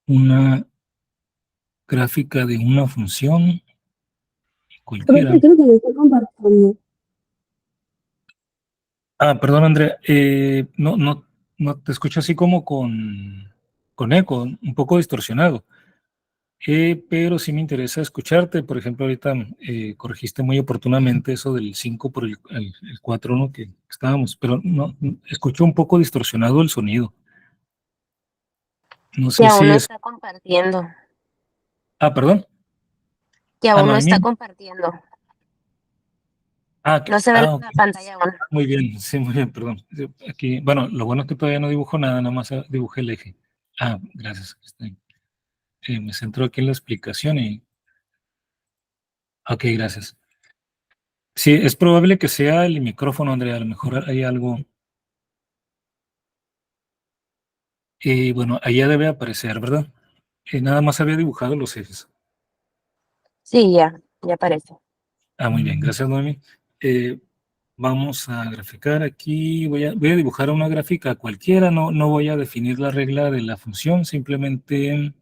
una gráfica de una función cualquiera. Creo que lo está compartiendo. Perdón, Andrea. No te escucho así como con eco, un poco distorsionado. Pero sí me interesa escucharte. Por ejemplo, ahorita corregiste muy oportunamente eso del 5 por el 4, ¿no? Que estábamos, pero no, escucho un poco distorsionado el sonido. No Que sé aún si no es. está compartiendo. Perdón. Que aún no está Noemí. compartiendo. Ah, que- No se ve ah, en ok. la pantalla aún. Muy bien, sí, muy bien, perdón. Aquí, bueno, lo bueno es que todavía no dibujo nada, nada más dibujé el eje. Gracias. Me centro aquí en la explicación y. Ok, gracias. Sí, es probable que sea el micrófono, Andrea. A lo mejor hay algo. Bueno, allá debe aparecer, ¿verdad? Nada más había dibujado los ejes. Sí, ya aparece. Muy bien, gracias, Noemi. Vamos a graficar aquí. Voy a dibujar una gráfica cualquiera. No voy a definir la regla de la función. Simplemente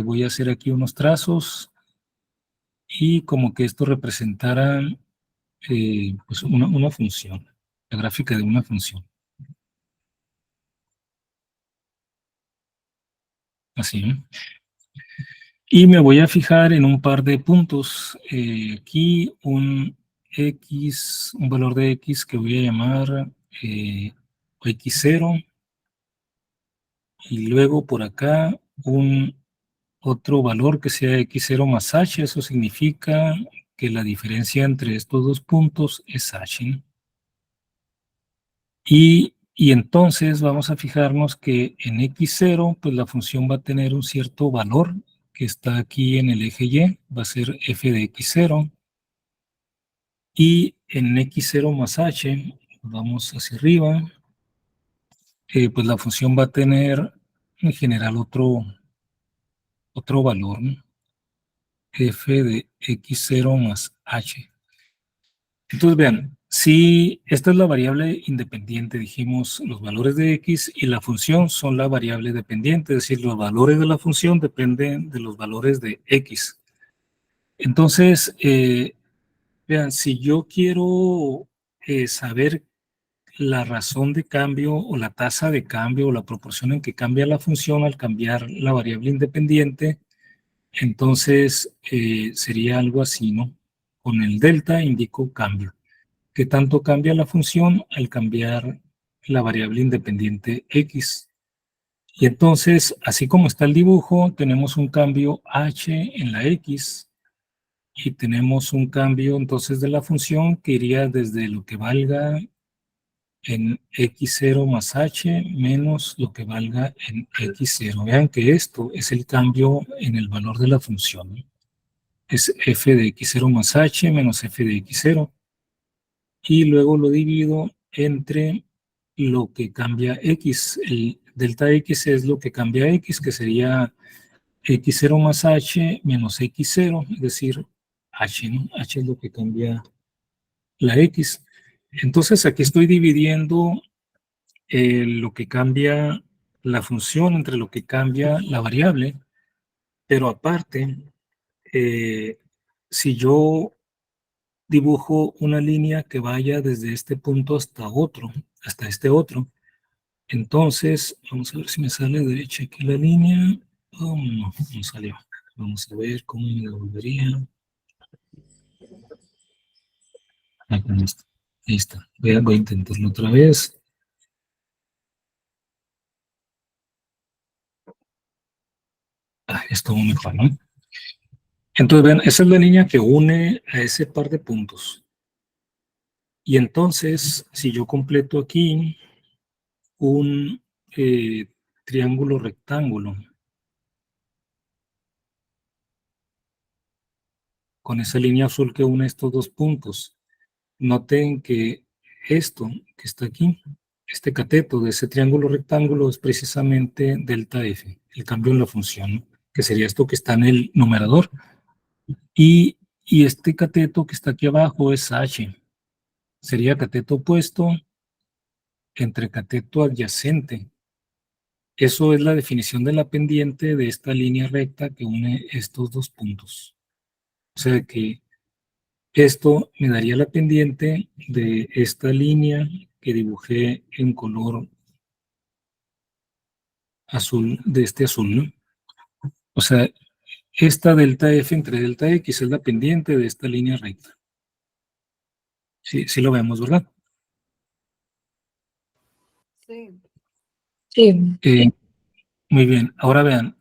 voy a hacer aquí unos trazos y como que esto representara pues una función, la gráfica de una función. Así, ¿no? Y me voy a fijar en un par de puntos. Aquí un X, un valor de X que voy a llamar X0. Y luego por acá un otro valor que sea X0 más H. Eso significa que la diferencia entre estos dos puntos es H, ¿no? Y entonces vamos a fijarnos que en X0, pues la función va a tener un cierto valor que está aquí en el eje Y, va a ser f de X0. Y en X0 más H, vamos hacia arriba, pues la función va a tener en general otro valor, ¿no? F de X0 más H. Entonces vean, si esta es la variable independiente, dijimos los valores de X y la función son la variable dependiente, es decir, los valores de la función dependen de los valores de X. Entonces, vean, si yo quiero saber la razón de cambio o la tasa de cambio o la proporción en que cambia la función al cambiar la variable independiente, entonces sería algo así, ¿no? Con el delta indico cambio. ¿Qué tanto cambia la función al cambiar la variable independiente X? Y entonces, así como está el dibujo, tenemos un cambio H en la X y tenemos un cambio entonces de la función que iría desde lo que valga en X0 más H menos lo que valga en X0. Vean que esto es el cambio en el valor de la función, ¿no? Es f de X0 más H menos f de X0. Y luego lo divido entre lo que cambia X. El delta X es lo que cambia X, que sería X0 más H menos X0, es decir, H, ¿no? H es lo que cambia la X. Entonces aquí estoy dividiendo lo que cambia la función entre lo que cambia la variable, pero aparte, si yo dibujo una línea que vaya desde este punto hasta este otro, entonces, vamos a ver si me sale derecha aquí la línea. Oh, no salió. Vamos a ver cómo me devolvería. Con esto. Ahí está. Voy a intentarlo otra vez. Estuvo mejor, ¿no? Entonces, vean, esa es la línea que une a ese par de puntos. Y entonces, si yo completo aquí, un triángulo rectángulo con esa línea azul que une estos dos puntos. Noten que esto que está aquí, este cateto de ese triángulo rectángulo es precisamente delta F, el cambio en la función, ¿no? Que sería esto que está en el numerador. Y este cateto que está aquí abajo es H. Sería cateto opuesto entre cateto adyacente. Eso es la definición de la pendiente de esta línea recta que une estos dos puntos. O sea que esto me daría la pendiente de esta línea que dibujé en color azul, de este azul, ¿no? O sea, esta delta F entre delta X es la pendiente de esta línea recta. Sí, sí lo vemos, ¿verdad? Sí. Sí. Muy bien, ahora vean,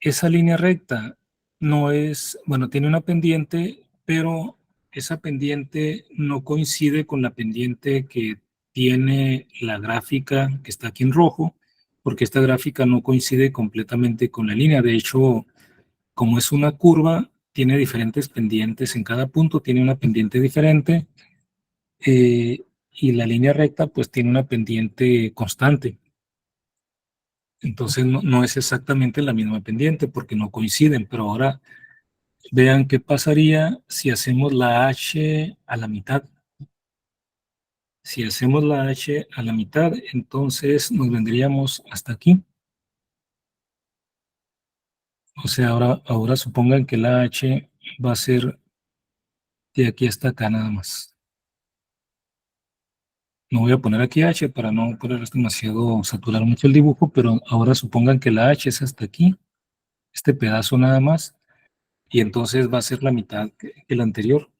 esa línea recta no es, bueno, tiene una pendiente, pero esa pendiente no coincide con la pendiente que tiene la gráfica que está aquí en rojo, porque esta gráfica no coincide completamente con la línea. De hecho, como es una curva, tiene diferentes pendientes. En cada punto tiene una pendiente diferente, y la línea recta pues tiene una pendiente constante. Entonces no es exactamente la misma pendiente porque no coinciden, pero ahora vean qué pasaría si hacemos la H a la mitad. Si hacemos la H a la mitad, entonces nos vendríamos hasta aquí. O sea, ahora supongan que la H va a ser de aquí hasta acá nada más. No voy a poner aquí H para no poner demasiado, saturar mucho el dibujo, pero ahora supongan que la H es hasta aquí, este pedazo nada más, y entonces va a ser la mitad que el anterior.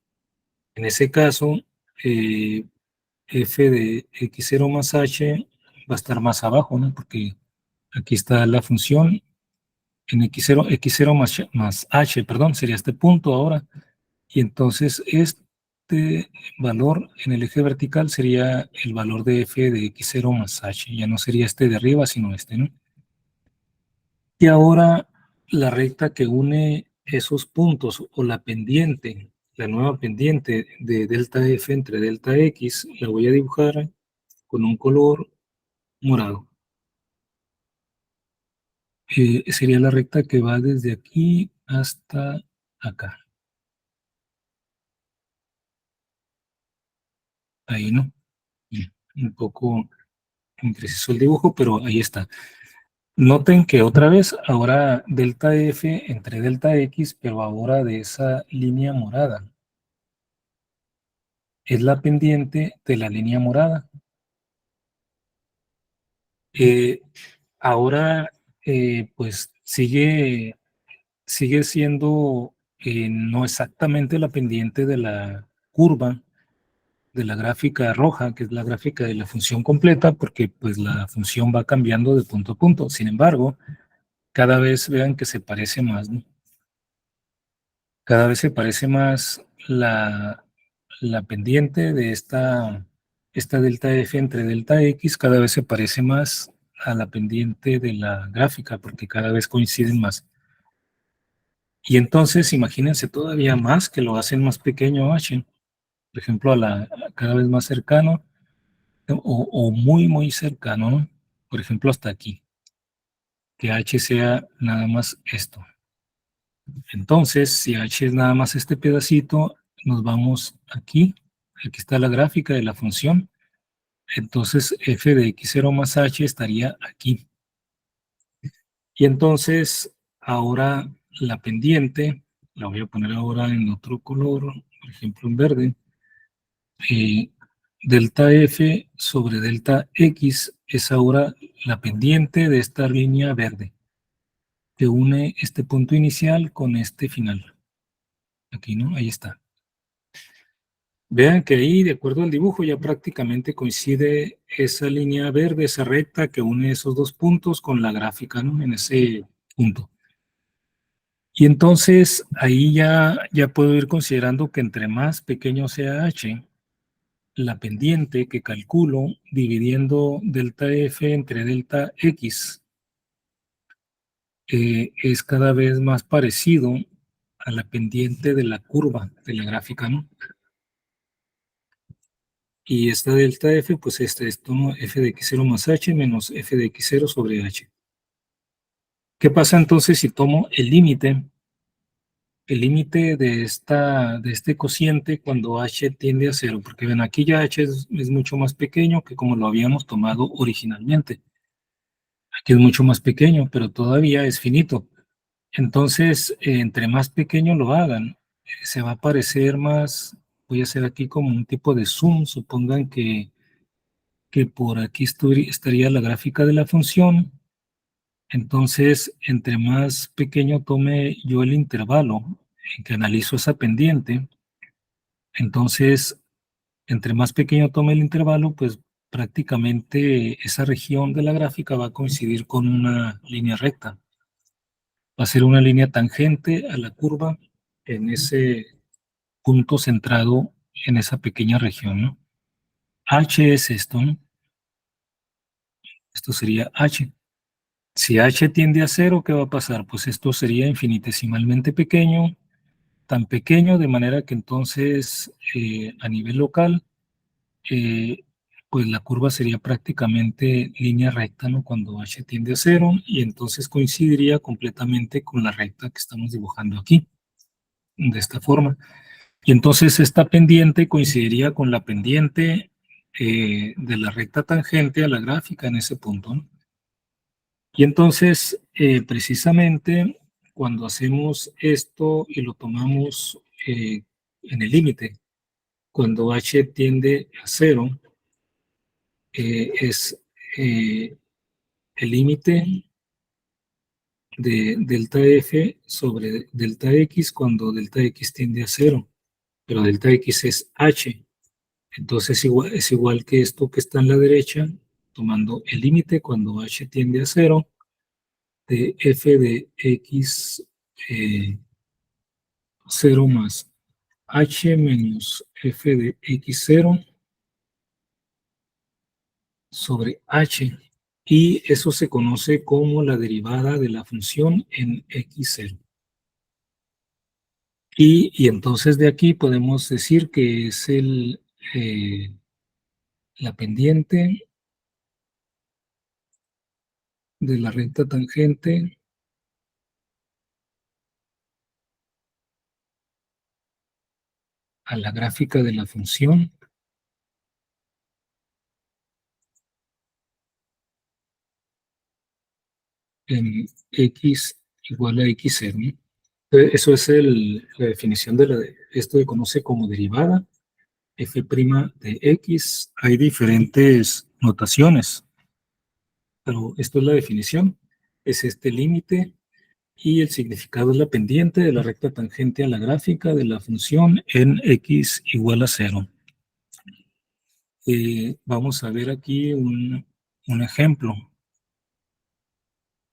En ese caso, f de x0 más h va a estar más abajo, ¿no? Porque aquí está la función en x0 más h, perdón, sería este punto ahora. Y entonces este valor en el eje vertical sería el valor de f de x0 más h. Ya no sería este de arriba, sino este, ¿no? Y ahora la recta que une esos puntos o la pendiente, la nueva pendiente de delta F entre delta X, la voy a dibujar con un color morado. Sería la recta que va desde aquí hasta acá. Ahí, ¿no? Un poco impreciso el dibujo, pero ahí está. Noten que otra vez, ahora delta F entre delta X, pero ahora de esa línea morada. Es la pendiente de la línea morada. Ahora, pues sigue siendo no exactamente la pendiente de la curva, de la gráfica roja, que es la gráfica de la función completa, porque pues la función va cambiando de punto a punto. Sin embargo, cada vez vean que se parece más, ¿no? Cada vez se parece más la pendiente de esta delta F entre delta X, cada vez se parece más a la pendiente de la gráfica, porque cada vez coinciden más. Y entonces imagínense todavía más que lo hacen más pequeño H, por ejemplo, cada vez más cercano, o muy, muy cercano, ¿no? Por ejemplo, hasta aquí, que H sea nada más esto. Entonces, si H es nada más este pedacito, nos vamos aquí. Aquí está la gráfica de la función. Entonces, f de x0 más h estaría aquí. Y entonces, ahora la pendiente, la voy a poner ahora en otro color, por ejemplo en verde. Delta f sobre delta x es ahora la pendiente de esta línea verde que une este punto inicial con este final. Aquí, ¿no? Ahí está. Vean que ahí, de acuerdo al dibujo, ya prácticamente coincide esa línea verde, esa recta que une esos dos puntos con la gráfica, ¿no? En ese punto. Y entonces ahí ya puedo ir considerando que entre más pequeño sea h, la pendiente que calculo dividiendo delta F entre delta X es cada vez más parecido a la pendiente de la curva de la gráfica, ¿no? Y esta delta F, pues esto, ¿no? F de X0 más H menos F de X0 sobre H. ¿Qué pasa entonces si tomo el límite de este cociente cuando H tiende a 0? Porque ven, aquí ya H es mucho más pequeño que como lo habíamos tomado originalmente. Aquí es mucho más pequeño, pero todavía es finito. Entonces, entre más pequeño lo hagan, se va a parecer más. Voy a hacer aquí como un tipo de zoom. Supongan que por aquí estaría la gráfica de la función. Entonces, entre más pequeño tome yo el intervalo en que analizo esa pendiente, entonces, entre más pequeño tome el intervalo, pues prácticamente esa región de la gráfica va a coincidir con una línea recta. Va a ser una línea tangente a la curva en ese punto centrado en esa pequeña región, ¿no? H es esto, ¿no? Esto sería H. Si H tiende a 0, ¿qué va a pasar? Pues esto sería infinitesimalmente pequeño, tan pequeño de manera que entonces a nivel local, eh, pues la curva sería prácticamente línea recta, ¿no? Cuando H tiende a 0, y entonces coincidiría completamente con la recta que estamos dibujando aquí, de esta forma. Y entonces esta pendiente coincidiría con la pendiente de la recta tangente a la gráfica en ese punto, ¿no? Y entonces, precisamente, cuando hacemos esto y lo tomamos en el límite, cuando H tiende a 0, es el límite de delta F sobre delta X cuando delta X tiende a 0, pero delta X es H. Entonces es igual que esto que está en la derecha, tomando el límite cuando H tiende a 0 de F de X 0 más H menos F de X0 sobre H. Y eso se conoce como la derivada de la función en X0. Y entonces de aquí podemos decir que es la pendiente de la recta tangente a la gráfica de la función en X igual a X0, ¿no? Eso es la definición de esto se conoce como derivada f' de X. Hay diferentes notaciones, pero esto es la definición. Es este límite y el significado es la pendiente de la recta tangente a la gráfica de la función en X igual a 0. Vamos a ver aquí un ejemplo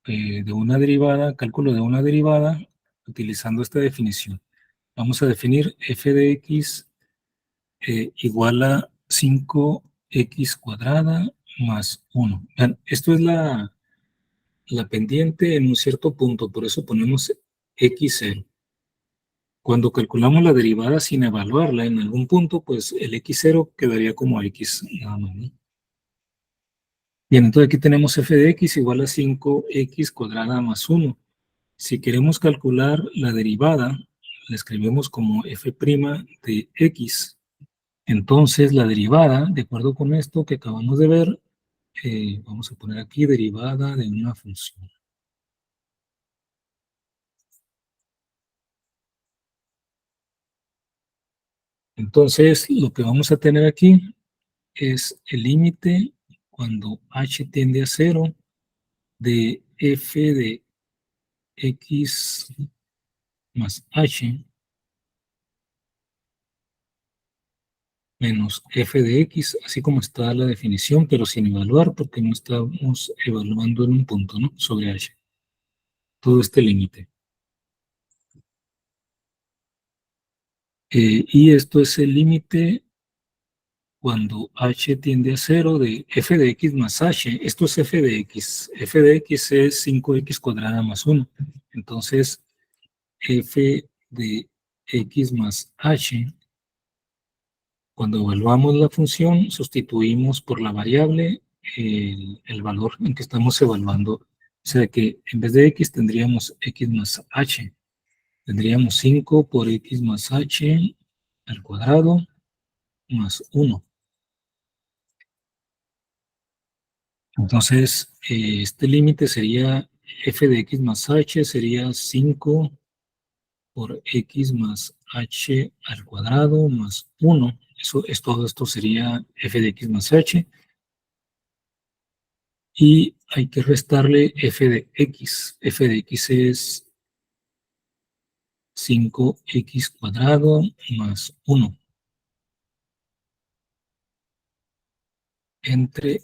de una derivada, cálculo de una derivada utilizando esta definición. Vamos a definir f de x igual a 5x cuadrada más 1. Vean, esto es la pendiente en un cierto punto, por eso ponemos x0. Cuando calculamos la derivada sin evaluarla en algún punto, pues el x0 quedaría como x nada más, ¿no? Bien, entonces aquí tenemos f de x igual a 5x cuadrada más 1. Si queremos calcular la derivada, la escribimos como f' de x. Entonces la derivada, de acuerdo con esto que acabamos de ver, vamos a poner aquí derivada de una función. Entonces lo que vamos a tener aquí es el límite cuando h tiende a 0 de f de x más h menos f de x, así como está la definición, pero sin evaluar, porque no estamos evaluando en un punto, ¿no? Sobre h. Todo este límite. Y esto es el límite cuando h tiende a 0 de f de x más h. Esto es f de x. F de x es 5x cuadrada más 1. Entonces, f de x más h, cuando evaluamos la función, sustituimos por la variable el valor en que estamos evaluando. O sea que en vez de x tendríamos x más h. Tendríamos 5 por x más h al cuadrado más 1. Entonces, este límite sería f de x más h, sería 5 por x más h al cuadrado más 1. Todo esto sería f de x más h. Y hay que restarle f de x. F de x es 5x cuadrado más 1 entre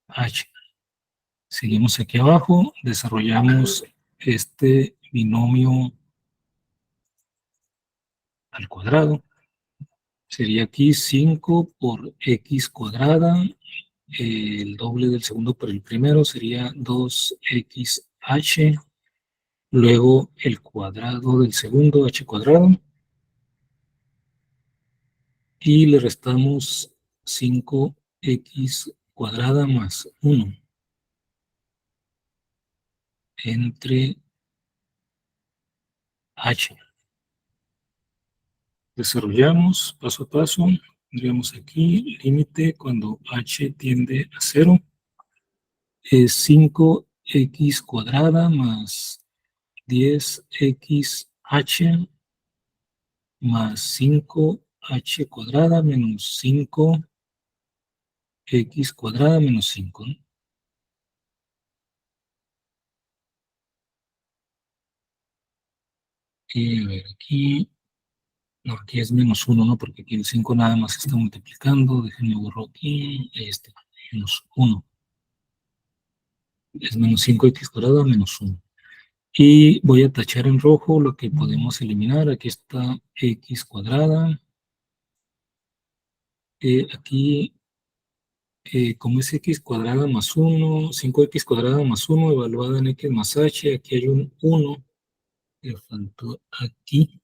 h. Seguimos aquí abajo, desarrollamos este binomio al cuadrado. Sería aquí 5 por x cuadrada, el doble del segundo por el primero sería 2xh, luego el cuadrado del segundo, h cuadrado, y le restamos 5x cuadrada más 1 entre h. Desarrollamos paso a paso. Tendríamos aquí límite cuando h tiende a 0. Es 5x cuadrada más 10xh más 5h cuadrada menos 5x cuadrada menos 5. ¿No? Y a ver, aquí, no, aquí es menos 1, ¿no? Porque aquí el 5 nada más está multiplicando. Déjenme borro aquí, menos 1. Es menos 5x cuadrada menos 1. Y voy a tachar en rojo lo que podemos eliminar. Aquí está x cuadrada. Aquí, como es x cuadrada más 1, 5x cuadrada más 1 evaluada en x más h, aquí hay un 1 que faltó aquí.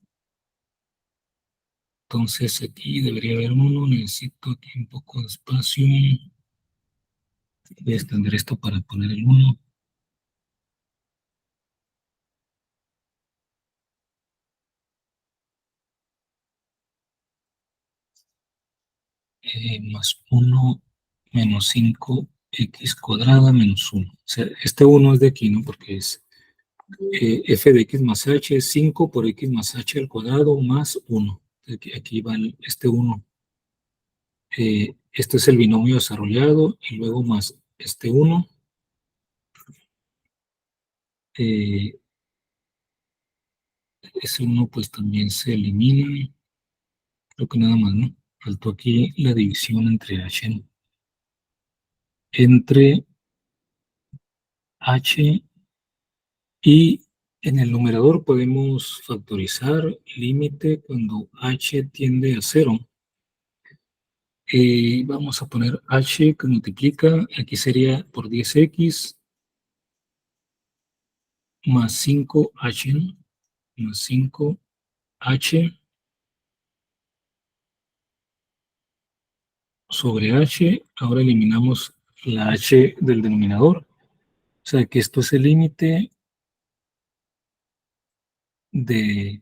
Entonces aquí debería haber un 1, necesito aquí un poco de espacio. Voy a extender esto para poner el 1. Más 1 menos 5x cuadrada menos 1. O sea, este 1 es de aquí, ¿no? Porque es f de x más h es 5 por x más h al cuadrado más 1. Aquí va este 1. Este es el binomio desarrollado y luego más este 1. Ese 1 pues también se elimina. Creo que nada más, ¿no? Faltó aquí la división entre h, ¿no? Entre h, y en el numerador podemos factorizar límite cuando h tiende a 0. Vamos a poner h que multiplica, aquí sería por 10x más 5h, ¿no? Más 5h sobre h. Ahora eliminamos la h del denominador. O sea que esto es el límite de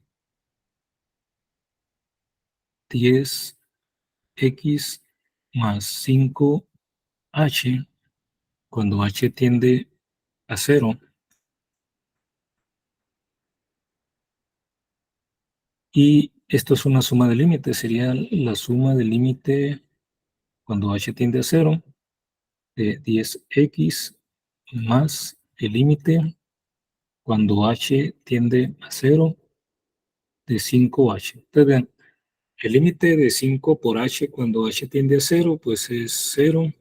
10x más 5h cuando h tiende a 0. Y esto es una suma de límites, sería la suma del límite cuando h tiende a 0 de 10x más el límite cuando h tiende a 0 de 5h. Entonces vean, el límite de 5 por h cuando h tiende a 0 pues es 0.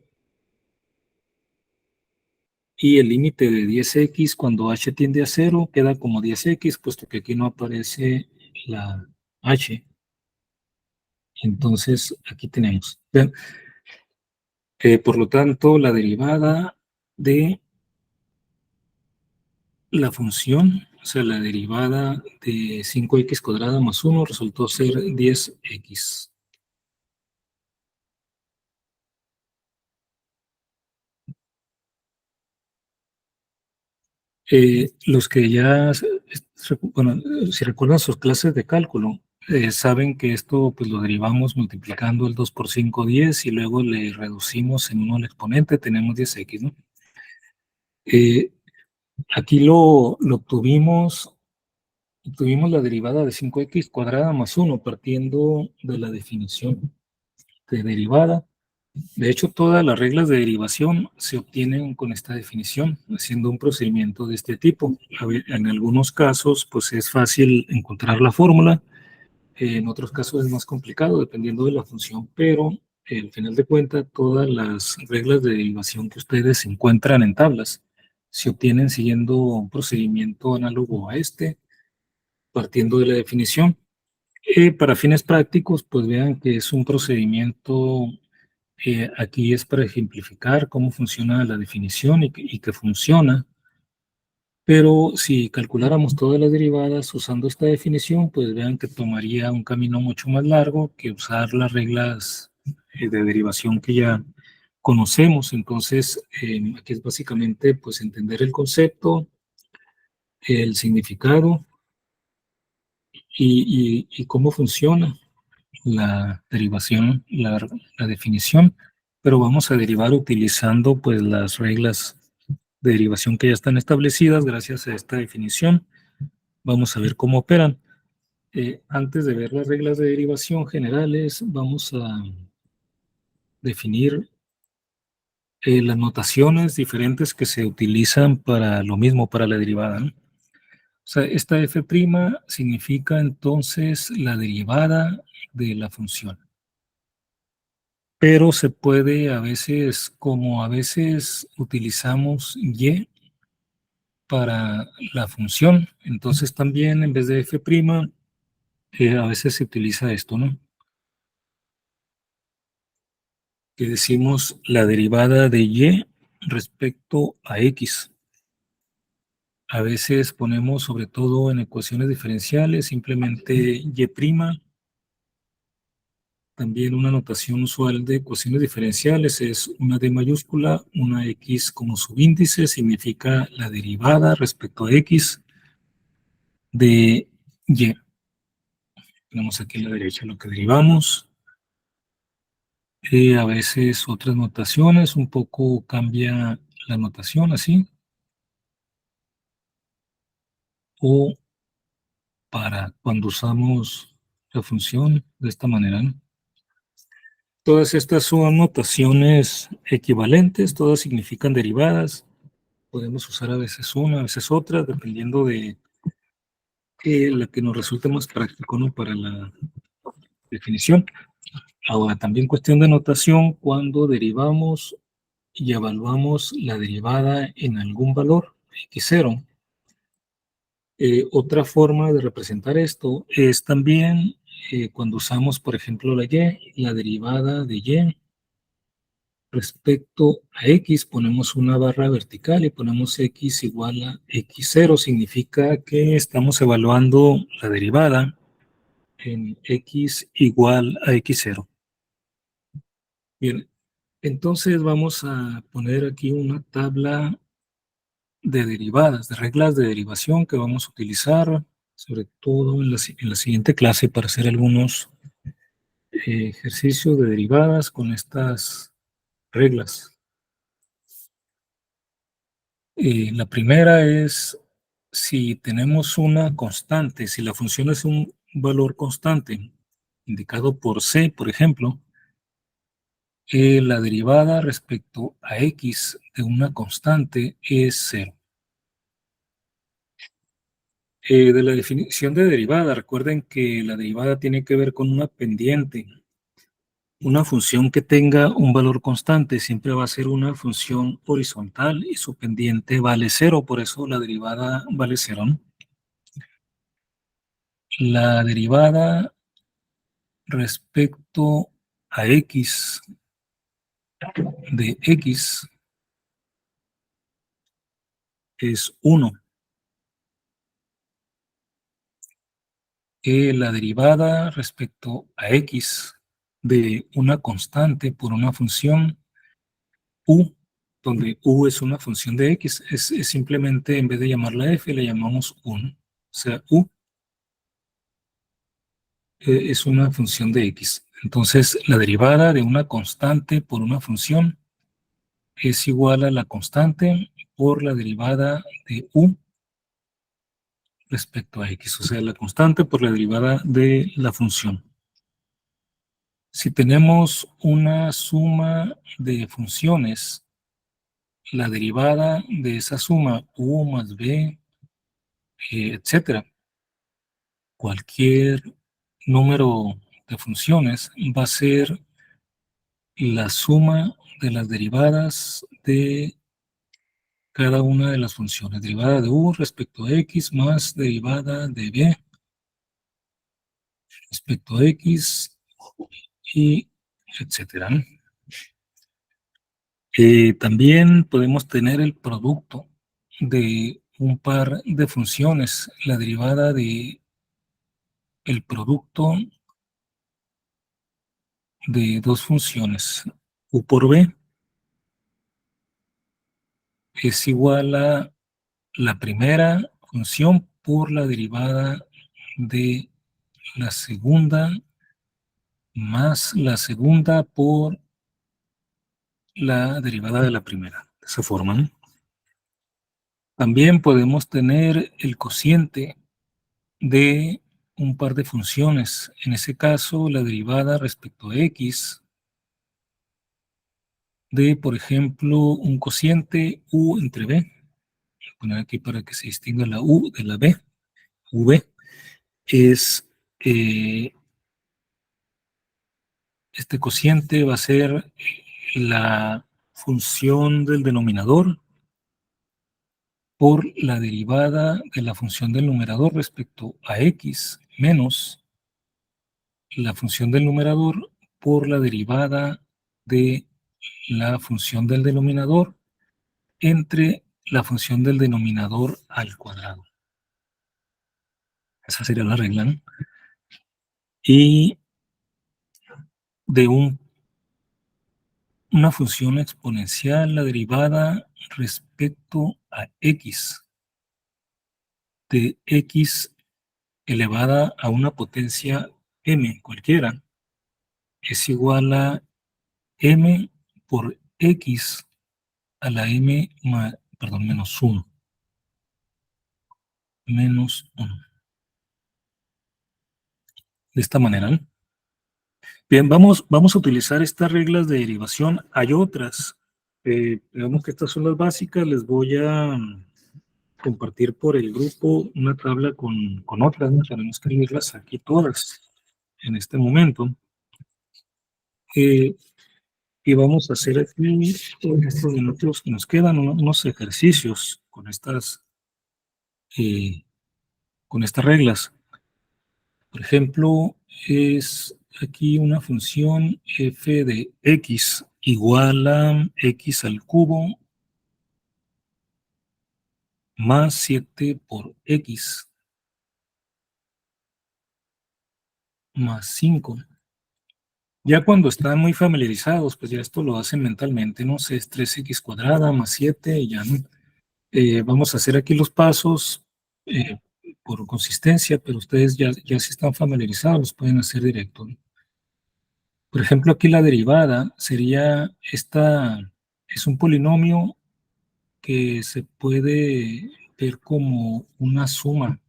Y el límite de 10x cuando h tiende a 0 queda como 10x, puesto que aquí no aparece la h. Entonces, aquí tenemos. Vean, por lo tanto, la derivada de la función, o sea, la derivada de 5x cuadrada más 1 resultó ser 10x. Los que ya, bueno, si recuerdan sus clases de cálculo, saben que esto pues lo derivamos multiplicando el 2 por 5, 10, y luego le reducimos en 1 al exponente, tenemos 10x, ¿no? Aquí lo obtuvimos la derivada de 5x cuadrada más 1 partiendo de la definición de derivada. De hecho, todas las reglas de derivación se obtienen con esta definición, haciendo un procedimiento de este tipo. En algunos casos, pues es fácil encontrar la fórmula, en otros casos es más complicado, dependiendo de la función, pero al final de cuentas, todas las reglas de derivación que ustedes encuentran en tablas se obtienen siguiendo un procedimiento análogo a este, partiendo de la definición. Para fines prácticos, pues vean que es un procedimiento. Aquí es para ejemplificar cómo funciona la definición y que funciona, pero si calculáramos todas las derivadas usando esta definición, pues vean que tomaría un camino mucho más largo que usar las reglas de derivación que ya conocemos. Entonces, aquí es básicamente pues entender el concepto, el significado y cómo funciona la derivación, la definición, pero vamos a derivar utilizando pues las reglas de derivación que ya están establecidas gracias a esta definición. Vamos a ver cómo operan. Antes de ver las reglas de derivación generales, vamos a definir las notaciones diferentes que se utilizan para lo mismo, para la derivada, ¿no? O sea, esta f' significa entonces la derivada de la función. Pero se puede a veces, como a veces utilizamos y para la función, entonces también en vez de f', a veces se utiliza esto, ¿no? Que decimos la derivada de y respecto a x. A veces ponemos, sobre todo en ecuaciones diferenciales, simplemente y'. También una notación usual de ecuaciones diferenciales es una d mayúscula, una x como subíndice, significa la derivada respecto a x de y. Tenemos aquí a la derecha lo que derivamos. A veces otras notaciones, un poco cambia la notación así. O para cuando usamos la función de esta manera, ¿no? Todas estas son notaciones equivalentes, todas significan derivadas. Podemos usar a veces una, a veces otra, dependiendo de la que nos resulte más práctico, ¿no? Para la definición. Ahora, también cuestión de notación, cuando derivamos y evaluamos la derivada en algún valor, x0. Otra forma de representar esto es también cuando usamos, por ejemplo, la derivada de y respecto a x, ponemos una barra vertical y ponemos x igual a x0, significa que estamos evaluando la derivada en x igual a x0. Bien, entonces vamos a poner aquí una tabla de derivadas, de reglas de derivación que vamos a utilizar, sobre todo en la siguiente clase, para hacer algunos ejercicios de derivadas con estas reglas. La primera es si tenemos una constante, si la función es un valor constante, indicado por c, por ejemplo, la derivada respecto a x de una constante es 0. De la definición de derivada, recuerden que la derivada tiene que ver con una pendiente. Una función que tenga un valor constante siempre va a ser una función horizontal y su pendiente vale 0, por eso la derivada vale 0, ¿no? La derivada respecto a x de x es 1. La derivada respecto a x de una constante por una función u, donde u es una función de x, es simplemente, en vez de llamarla f, le llamamos 1. O sea, u es una función de x. Entonces, la derivada de una constante por una función es igual a la constante por la derivada de u respecto a x, o sea, la constante por la derivada de la función. Si tenemos una suma de funciones, la derivada de esa suma, u más b, etcétera, cualquier número de funciones va a ser la suma de las derivadas de cada una de las funciones. Derivada de u respecto a x más derivada de b respecto a x y etcétera. También podemos tener el producto de un par de funciones, la derivada de el producto de dos funciones, u por b es igual a la primera función por la derivada de la segunda más la segunda por la derivada de la primera. De esa forma, ¿no? También podemos tener el cociente de un par de funciones. En ese caso, la derivada respecto a x de, por ejemplo, un cociente u entre b. Voy a poner aquí para que se distinga la u de la b. V es este cociente va a ser la función del denominador por la derivada de la función del numerador respecto a x menos la función del numerador por la derivada de la función del denominador entre la función del denominador al cuadrado. Esa sería la regla, ¿no? Y de una función exponencial, la derivada respecto a x de x elevada a una potencia m cualquiera es igual a m por x a la m, menos 1. Menos 1. De esta manera, ¿no? Bien, vamos a utilizar estas reglas de derivación. Hay otras. Digamos que estas son las básicas. Les voy a compartir por el grupo una tabla con otras, ¿no? Para no escribirlas aquí todas en este momento. Y vamos a hacer aquí, en estos minutos que nos quedan, unos ejercicios con estas reglas. Por ejemplo, es aquí una función f de x igual a x al cubo más 7 por x más 5. Ya cuando están muy familiarizados, pues ya esto lo hacen mentalmente, no sé, es 3x cuadrada más 7 y ya no. Vamos a hacer aquí los pasos por consistencia, pero ustedes ya si están familiarizados, los pueden hacer directo, ¿no? Por ejemplo, aquí la derivada sería es un polinomio que se puede ver como una suma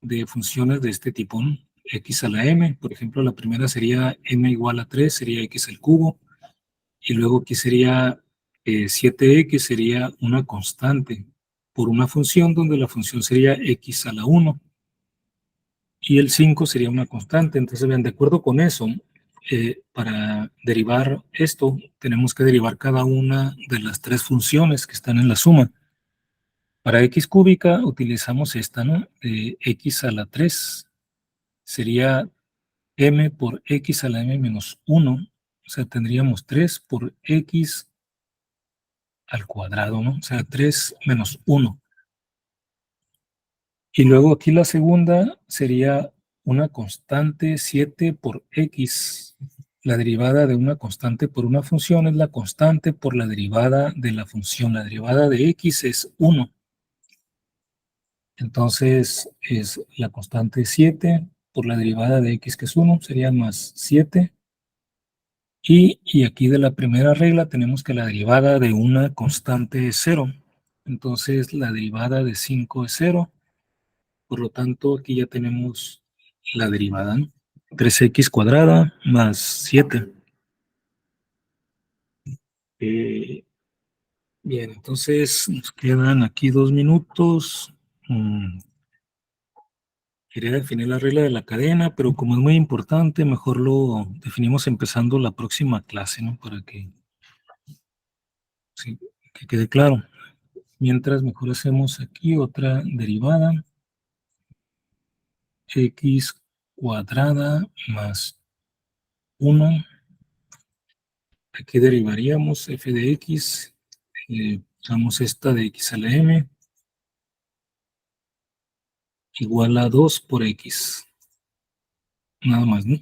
de funciones de este tipo, ¿no? X a la m, por ejemplo, la primera sería m igual a 3, sería x al cubo, y luego aquí sería 7x, sería una constante por una función donde la función sería x a la 1, y el 5 sería una constante. Entonces, vean, de acuerdo con eso, para derivar esto, tenemos que derivar cada una de las tres funciones que están en la suma. Para x cúbica utilizamos esta, ¿no? X a la 3 sería m por x a la m menos 1, o sea, tendríamos 3 por x al cuadrado, ¿no? O sea, 3 menos 1. Y luego aquí la segunda sería una constante 7 por x. La derivada de una constante por una función es la constante por la derivada de la función. La derivada de x es 1. Entonces, es la constante 7 por la derivada de x, que es 1, sería más 7. Y aquí de la primera regla tenemos que la derivada de una constante es 0. Entonces, la derivada de 5 es 0. Por lo tanto, aquí ya tenemos la derivada, ¿no? 3x cuadrada más 7. Bien, entonces nos quedan aquí 2 minutos. Quería definir la regla de la cadena, pero como es muy importante, mejor lo definimos empezando la próxima clase, ¿no? Para que, sí, que quede claro. Mientras, mejor hacemos aquí otra derivada. X cuadrada más 1. Aquí derivaríamos f de x. Usamos esta de x a la m. Igual a 2 por x. Nada más, ¿no?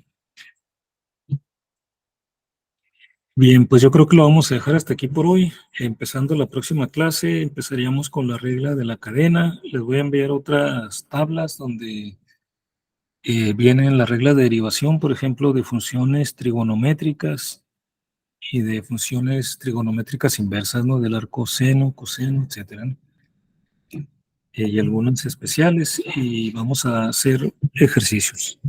Bien, pues yo creo que lo vamos a dejar hasta aquí por hoy. Empezando la próxima clase, empezaríamos con la regla de la cadena. Les voy a enviar otras tablas donde vienen las reglas de derivación, por ejemplo, de funciones trigonométricas y de funciones trigonométricas inversas, ¿no? Del arco seno, coseno, etcétera, ¿no? Y algunas especiales, y vamos a hacer ejercicios.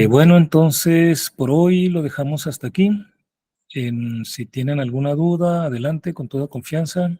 Bueno, entonces por hoy lo dejamos hasta aquí. Si tienen alguna duda, adelante con toda confianza.